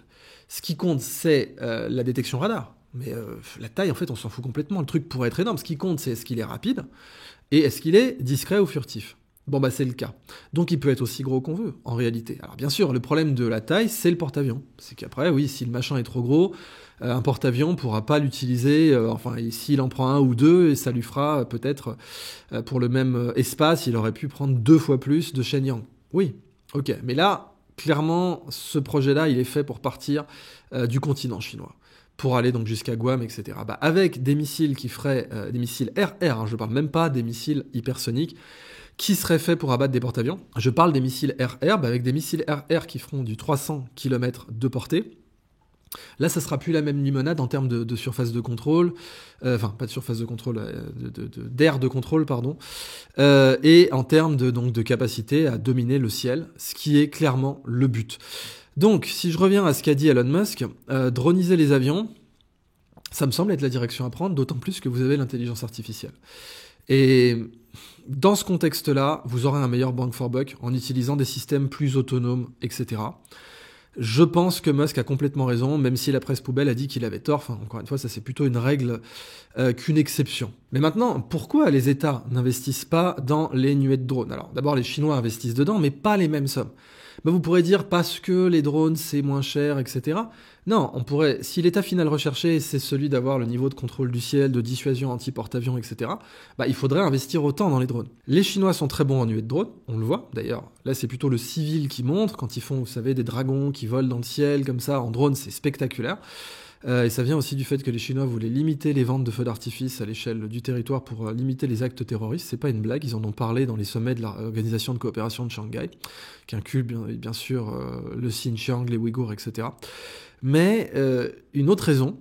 Ce qui compte, c'est la détection radar. Mais la taille, en fait, on s'en fout complètement. Le truc pourrait être énorme. Ce qui compte, c'est est-ce qu'il est rapide et est-ce qu'il est discret ou furtif. C'est le cas. Donc il peut être aussi gros qu'on veut, en réalité. Alors bien sûr, le problème de la taille, c'est le porte-avions. C'est qu'après, oui, si le machin est trop gros, un porte-avions ne pourra pas l'utiliser, s'il en prend un ou deux, et ça lui fera peut-être, pour le même espace, il aurait pu prendre 2 fois plus de Shenyang. Oui, ok. Mais là, clairement, ce projet-là, il est fait pour partir du continent chinois, pour aller donc jusqu'à Guam, etc. Avec des missiles qui feraient des missiles RR, je ne parle même pas des missiles hypersoniques, qui seraient faits pour abattre des porte-avions. Je parle des missiles RR, avec des missiles RR qui feront du 300 km de portée. Là, ça sera plus la même limonade en termes de surface de contrôle, pas de surface de contrôle, d'air de contrôle, pardon, et en termes de capacité à dominer le ciel, ce qui est clairement le but. Donc, si je reviens à ce qu'a dit Elon Musk, droniser les avions, ça me semble être la direction à prendre, d'autant plus que vous avez l'intelligence artificielle. Et dans ce contexte-là, vous aurez un meilleur bang for buck en utilisant des systèmes plus autonomes, etc. Je pense que Musk a complètement raison, même si la presse poubelle a dit qu'il avait tort. Encore une fois, ça c'est plutôt une règle qu'une exception. Mais maintenant, pourquoi les États n'investissent pas dans les nuées de drones ? Alors d'abord, les Chinois investissent dedans, mais pas les mêmes sommes. Vous pourrez dire parce que les drones c'est moins cher, etc. Non, on pourrait, si l'état final recherché c'est celui d'avoir le niveau de contrôle du ciel, de dissuasion anti-porte-avions, etc., il faudrait investir autant dans les drones. Les Chinois sont très bons en nuée de drones, on le voit d'ailleurs. Là c'est plutôt le civil qui montre, quand ils font, vous savez, des dragons qui volent dans le ciel comme ça, en drone, c'est spectaculaire. Et ça vient aussi du fait que les Chinois voulaient limiter les ventes de feux d'artifice à l'échelle du territoire pour limiter les actes terroristes. C'est pas une blague, ils en ont parlé dans les sommets de l'Organisation de coopération de Shanghai, qui inclut bien sûr le Xinjiang, les Ouïghours, etc. Mais une autre raison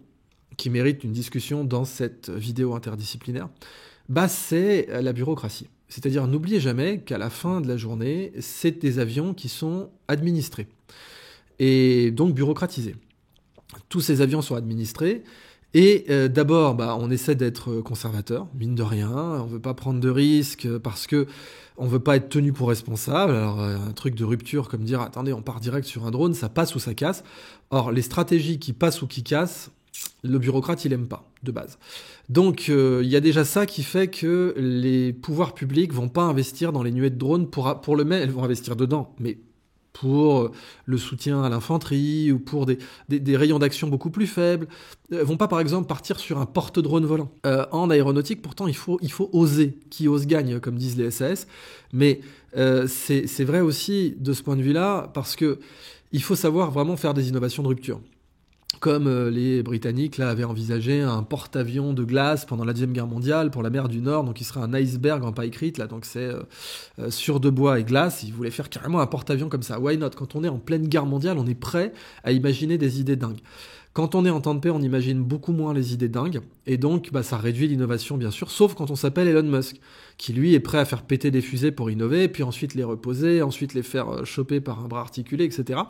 qui mérite une discussion dans cette vidéo interdisciplinaire, c'est la bureaucratie. C'est-à-dire, n'oubliez jamais qu'à la fin de la journée, c'est des avions qui sont administrés et donc bureaucratisés. Tous ces avions sont administrés. Et d'abord, on essaie d'être conservateur, mine de rien. On veut pas prendre de risques parce que on veut pas être tenu pour responsable. Alors, un truc de rupture comme dire, attendez, on part direct sur un drone, ça passe ou ça casse. Or, les stratégies qui passent ou qui cassent, le bureaucrate, il aime pas, de base. Donc, il y a déjà ça qui fait que les pouvoirs publics vont pas investir dans les nuées de drones pour le mettre, elles vont investir dedans, mais pour le soutien à l'infanterie ou pour des rayons d'action beaucoup plus faibles, vont pas par exemple partir sur un porte-drone volant. En aéronautique, pourtant, il faut oser. Qui ose gagne, comme disent les SAS. Mais c'est vrai aussi de ce point de vue-là, parce que il faut savoir vraiment faire des innovations de rupture. Comme les Britanniques là, avaient envisagé un porte-avions de glace pendant la Deuxième Guerre mondiale pour la mer du Nord, donc il serait un iceberg en pyrite, là, donc c'est sur de bois et glace. Ils voulaient faire carrément un porte-avions comme ça. Why not? Quand on est en pleine guerre mondiale, on est prêt à imaginer des idées dingues. Quand on est en temps de paix, on imagine beaucoup moins les idées dingues, et donc ça réduit l'innovation bien sûr, sauf quand on s'appelle Elon Musk, qui lui est prêt à faire péter des fusées pour innover, puis ensuite les reposer, ensuite les faire choper par un bras articulé, etc.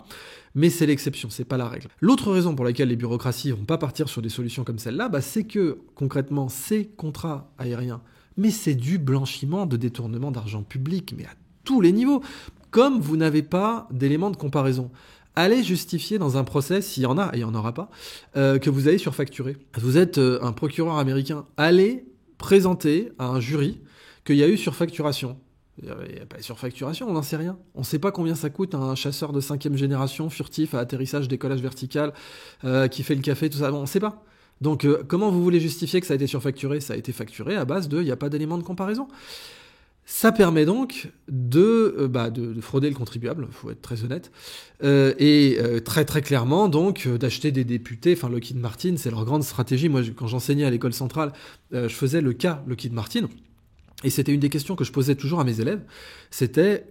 Mais c'est l'exception, c'est pas la règle. L'autre raison pour laquelle les bureaucraties vont pas partir sur des solutions comme celle-là, c'est que concrètement, ces contrats aériens, mais c'est du blanchiment de détournement d'argent public, mais à tous les niveaux. Comme vous n'avez pas d'éléments de comparaison, allez justifier dans un procès, s'il y en a, et il n'y en aura pas, que vous avez surfacturé. Vous êtes un procureur américain, allez présenter à un jury qu'il y a eu surfacturation. Il n'y a pas de surfacturation, on n'en sait rien. On ne sait pas combien ça coûte un chasseur de 5e génération, furtif, à atterrissage, décollage vertical, qui fait le café, tout ça, on ne sait pas. Donc comment vous voulez justifier que ça a été surfacturé? Ça a été facturé à base de, il n'y a pas d'élément de comparaison. Ça permet donc de frauder le contribuable, il faut être très honnête, et très très clairement donc d'acheter des députés. Enfin, Lockheed Martin, c'est leur grande stratégie. Moi, quand j'enseignais à l'école centrale, je faisais le cas Lockheed Martin, et c'était une des questions que je posais toujours à mes élèves, c'était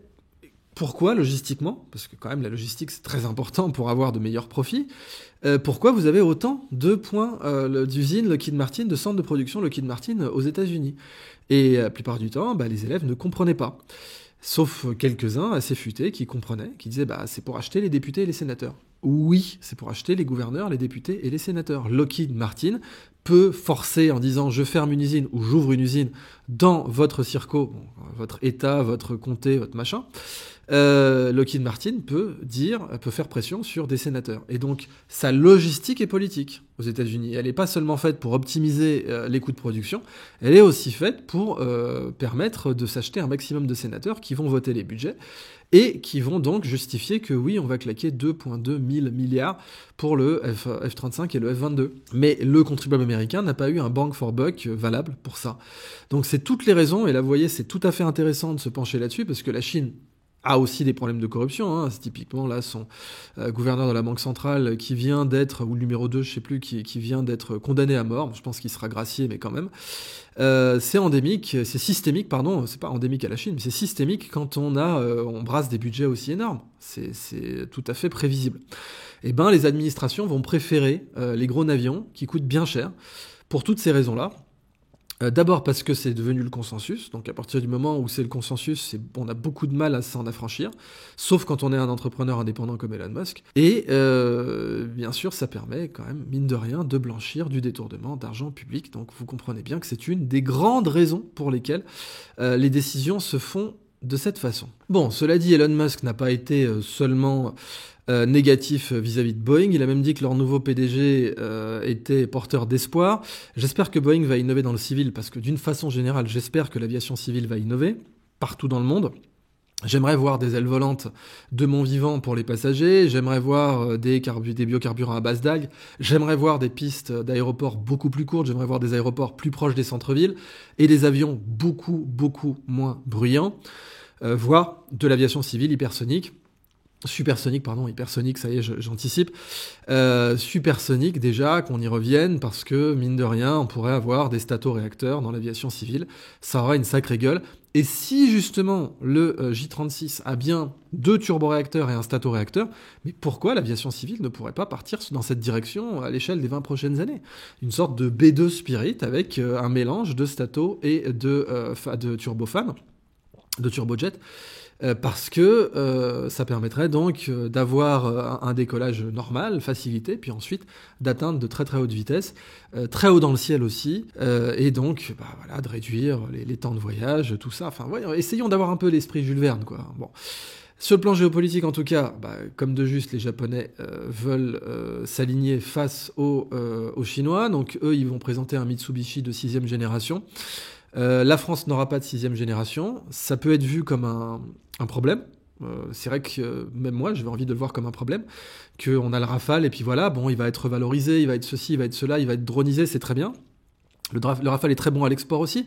pourquoi logistiquement, parce que quand même la logistique c'est très important pour avoir de meilleurs profits, pourquoi vous avez autant de points d'usines Lockheed Martin, de centres de production Lockheed Martin aux États-Unis? Et la plupart du temps, les élèves ne comprenaient pas. Sauf quelques-uns assez futés qui comprenaient, qui disaient c'est pour acheter les députés et les sénateurs. Oui, c'est pour acheter les gouverneurs, les députés et les sénateurs. Lockheed Martin peut forcer en disant je ferme une usine ou j'ouvre une usine dans votre circo, votre état, votre comté, votre machin. Lockheed Martin peut faire pression sur des sénateurs. Et donc, sa logistique est politique aux États-Unis. Elle n'est pas seulement faite pour optimiser les coûts de production, elle est aussi faite pour permettre de s'acheter un maximum de sénateurs qui vont voter les budgets et qui vont donc justifier que oui, on va claquer 2,2 000 milliards pour le F-35 et le F-22. Mais le contribuable américain n'a pas eu un bang for buck valable pour ça. Donc c'est toutes les raisons, et là vous voyez, c'est tout à fait intéressant de se pencher là-dessus, parce que la Chine a aussi des problèmes de corruption. C'est typiquement là son gouverneur de la Banque centrale qui vient d'être, ou le numéro 2, je sais plus, qui vient d'être condamné à mort. Je pense qu'il sera gracié, mais quand même. C'est endémique, c'est systémique, pardon, c'est pas endémique à la Chine, mais c'est systémique quand on brasse des budgets aussi énormes. C'est tout à fait prévisible. Et les administrations vont préférer les gros avions qui coûtent bien cher pour toutes ces raisons-là. D'abord parce que c'est devenu le consensus, donc à partir du moment où c'est le consensus, on a beaucoup de mal à s'en affranchir, sauf quand on est un entrepreneur indépendant comme Elon Musk. Et bien sûr, ça permet quand même, mine de rien, de blanchir du détournement d'argent public. Donc vous comprenez bien que c'est une des grandes raisons pour lesquelles les décisions se font de cette façon. Bon, cela dit, Elon Musk n'a pas été seulement négatif vis-à-vis de Boeing. Il a même dit que leur nouveau PDG était porteur d'espoir. J'espère que Boeing va innover dans le civil, parce que d'une façon générale, j'espère que l'aviation civile va innover partout dans le monde. J'aimerais voir des ailes volantes de mon vivant pour les passagers, j'aimerais voir des biocarburants à base d'algues, j'aimerais voir des pistes d'aéroports beaucoup plus courtes, j'aimerais voir des aéroports plus proches des centres-villes, et des avions beaucoup, beaucoup moins bruyants, voire de l'aviation civile hypersonique, hypersonique, ça y est, j'anticipe. Supersonique, déjà, qu'on y revienne, parce que, mine de rien, on pourrait avoir des statoréacteurs dans l'aviation civile. Ça aura une sacrée gueule. Et si, justement, le J-36 a bien 2 turboréacteurs et un statoréacteur, mais pourquoi l'aviation civile ne pourrait pas partir dans cette direction à l'échelle des 20 prochaines années? Une sorte de B2 Spirit avec un mélange de stato et de turbofan. de turbojet, parce que ça permettrait donc d'avoir un décollage normal, facilité, puis ensuite d'atteindre de très très hautes vitesses, très haut dans le ciel aussi, et donc voilà, de réduire les temps de voyage, tout ça. Enfin, voyons, essayons d'avoir un peu l'esprit Jules Verne, quoi. Bon. Sur le plan géopolitique, en tout cas, comme de juste, les Japonais veulent s'aligner face aux Chinois. Donc eux, ils vont présenter un Mitsubishi de 6e génération. La France n'aura pas de 6e génération. Ça peut être vu comme un problème. C'est vrai que même moi, j'avais envie de le voir comme un problème. Qu'on a le Rafale, et puis voilà, bon, il va être valorisé, il va être ceci, il va être cela, il va être dronisé, c'est très bien. Le Rafale est très bon à l'export aussi.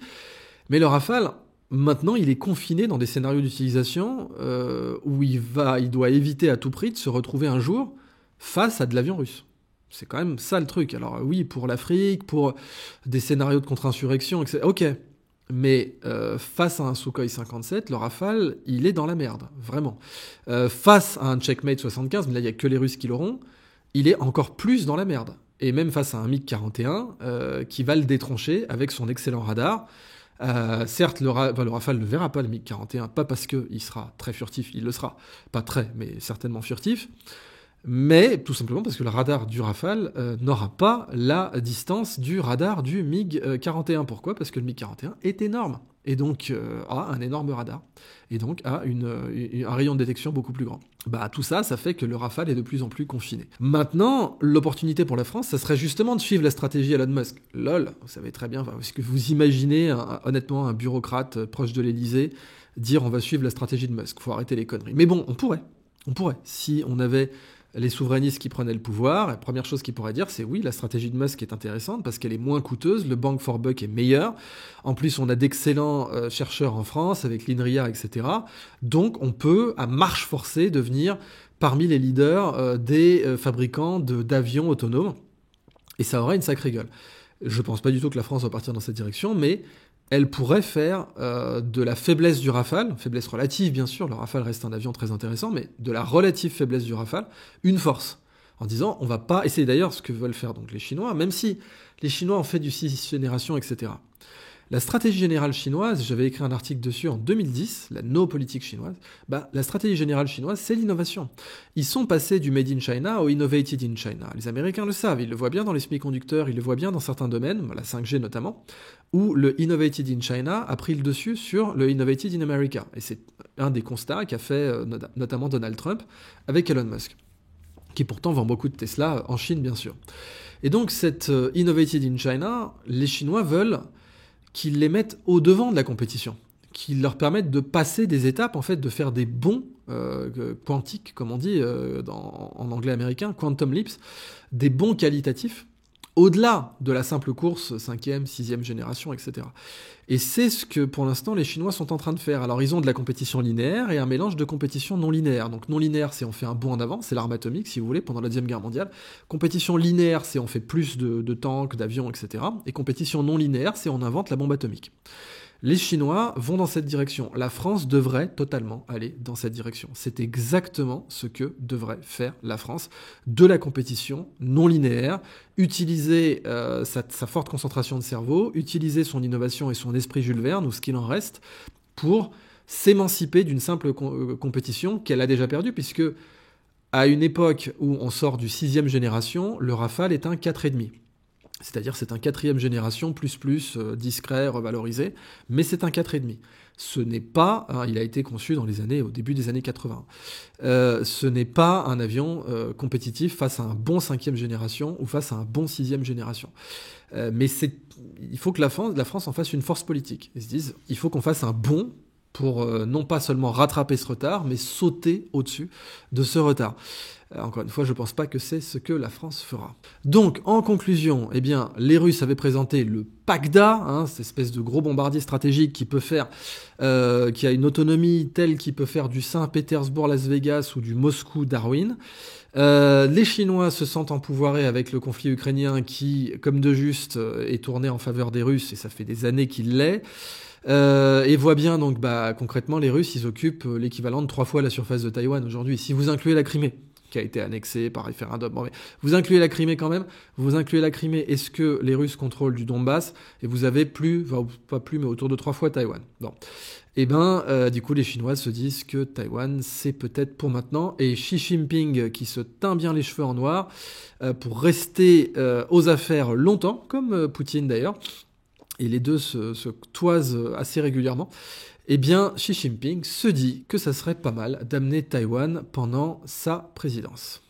Mais le Rafale... Maintenant, il est confiné dans des scénarios d'utilisation où il doit éviter à tout prix de se retrouver un jour face à de l'avion russe. C'est quand même ça le truc. Alors oui, pour l'Afrique, pour des scénarios de contre-insurrection, etc. Ok, mais face à un Sukhoi 57, le Rafale, il est dans la merde, vraiment. Face à un Checkmate 75, mais là, il n'y a que les Russes qui l'auront, il est encore plus dans la merde. Et même face à un MiG-41 qui va le détroncher avec son excellent radar. Certes, le Rafale ne verra pas le MiG-41, pas parce qu'il sera très furtif, il le sera, pas très, mais certainement furtif, mais tout simplement parce que le radar du Rafale n'aura pas la distance du radar du MiG-41. Pourquoi ? Parce que le MiG-41 est énorme, et donc a un énorme radar, et donc a un rayon de détection beaucoup plus grand. Tout ça, ça fait que le Rafale est de plus en plus confiné. Maintenant, l'opportunité pour la France, ça serait justement de suivre la stratégie Elon Musk. Lol, vous savez très bien, est-ce que vous imaginez honnêtement un bureaucrate proche de l'Elysée dire on va suivre la stratégie de Musk ? Faut arrêter les conneries. Mais bon, on pourrait, si on avait les souverainistes qui prenaient le pouvoir, la première chose qu'ils pourraient dire, c'est oui, la stratégie de Musk est intéressante parce qu'elle est moins coûteuse, le bang for buck est meilleur. En plus, on a d'excellents chercheurs en France avec l'INRIA, etc. Donc, on peut, à marche forcée, devenir parmi les leaders des fabricants d'avions autonomes. Et ça aurait une sacrée gueule. Je pense pas du tout que la France va partir dans cette direction, mais elle pourrait faire de la faiblesse du Rafale, faiblesse relative bien sûr, le Rafale reste un avion très intéressant, mais de la relative faiblesse du Rafale, une force. En disant, on va pas... Et c'est d'ailleurs ce que veulent faire donc les Chinois, même si les Chinois ont fait du 6e génération, etc. La stratégie générale chinoise, j'avais écrit un article dessus en 2010, la no-politique chinoise, la stratégie générale chinoise, c'est l'innovation. Ils sont passés du Made in China au Innovated in China. Les Américains le savent, ils le voient bien dans les semi-conducteurs, ils le voient bien dans certains domaines, la 5G notamment, où le Innovated in China a pris le dessus sur le Innovated in America. Et c'est un des constats qu'a fait notamment Donald Trump avec Elon Musk, qui pourtant vend beaucoup de Tesla en Chine, bien sûr. Et donc, cette Innovated in China, les Chinois veulent qu'ils les mettent au devant de la compétition, qu'ils leur permettent de passer des étapes, en fait, de faire des bonds quantiques, comme on dit en anglais américain, quantum leaps, des bonds qualitatifs, au-delà de la simple course 5e, 6e génération, etc. Et c'est ce que, pour l'instant, les Chinois sont en train de faire. Alors, ils ont de la compétition linéaire et un mélange de compétition non linéaire. Donc, non linéaire, c'est on fait un bond en avant, c'est l'arme atomique, si vous voulez, pendant la Deuxième Guerre mondiale. Compétition linéaire, c'est on fait plus de tanks, d'avions, etc. Et compétition non linéaire, c'est on invente la bombe atomique. Les Chinois vont dans cette direction. La France devrait totalement aller dans cette direction. C'est exactement ce que devrait faire la France. De la compétition non linéaire, utiliser sa forte concentration de cerveau, utiliser son innovation et son esprit Jules Verne, ou ce qu'il en reste, pour s'émanciper d'une simple compétition qu'elle a déjà perdue, puisque à une époque où on sort du 6e génération, le Rafale est un 4,5. C'est-à-dire c'est un 4e génération, discret, revalorisé, mais c'est un 4,5. Ce n'est pas, il a été conçu au début des années 80, ce n'est pas un avion compétitif face à un bon 5e génération ou face à un bon 6e génération. Mais il faut que la France en fasse une force politique. Ils se disent, il faut qu'on fasse un bond pour non pas seulement rattraper ce retard, mais sauter au-dessus de ce retard. Encore une fois, je ne pense pas que c'est ce que la France fera. Donc, en conclusion, les Russes avaient présenté le PACDA, cette espèce de gros bombardier stratégique qui a une autonomie telle qu'il peut faire du Saint-Pétersbourg-Las Vegas ou du Moscou-Darwin. Les Chinois se sentent empouvoirés avec le conflit ukrainien qui, comme de juste, est tourné en faveur des Russes, et ça fait des années qu'il l'est. Et voit bien concrètement les Russes ils occupent l'équivalent de 3 fois la surface de Taïwan aujourd'hui, si vous incluez la Crimée. qui a été annexée par référendum. Bon, mais vous incluez la Crimée quand même. Vous incluez la Crimée. Est-ce que les Russes contrôlent du Donbass? Et vous avez pas plus, mais autour de 3 fois Taïwan. Bon. Et du coup, les Chinois se disent que Taïwan, c'est peut-être pour maintenant. Et Xi Jinping, qui se teint bien les cheveux en noir, pour rester aux affaires longtemps, comme Poutine d'ailleurs, et les deux se toisent assez régulièrement, Xi Jinping se dit que ça serait pas mal d'amener Taïwan pendant sa présidence.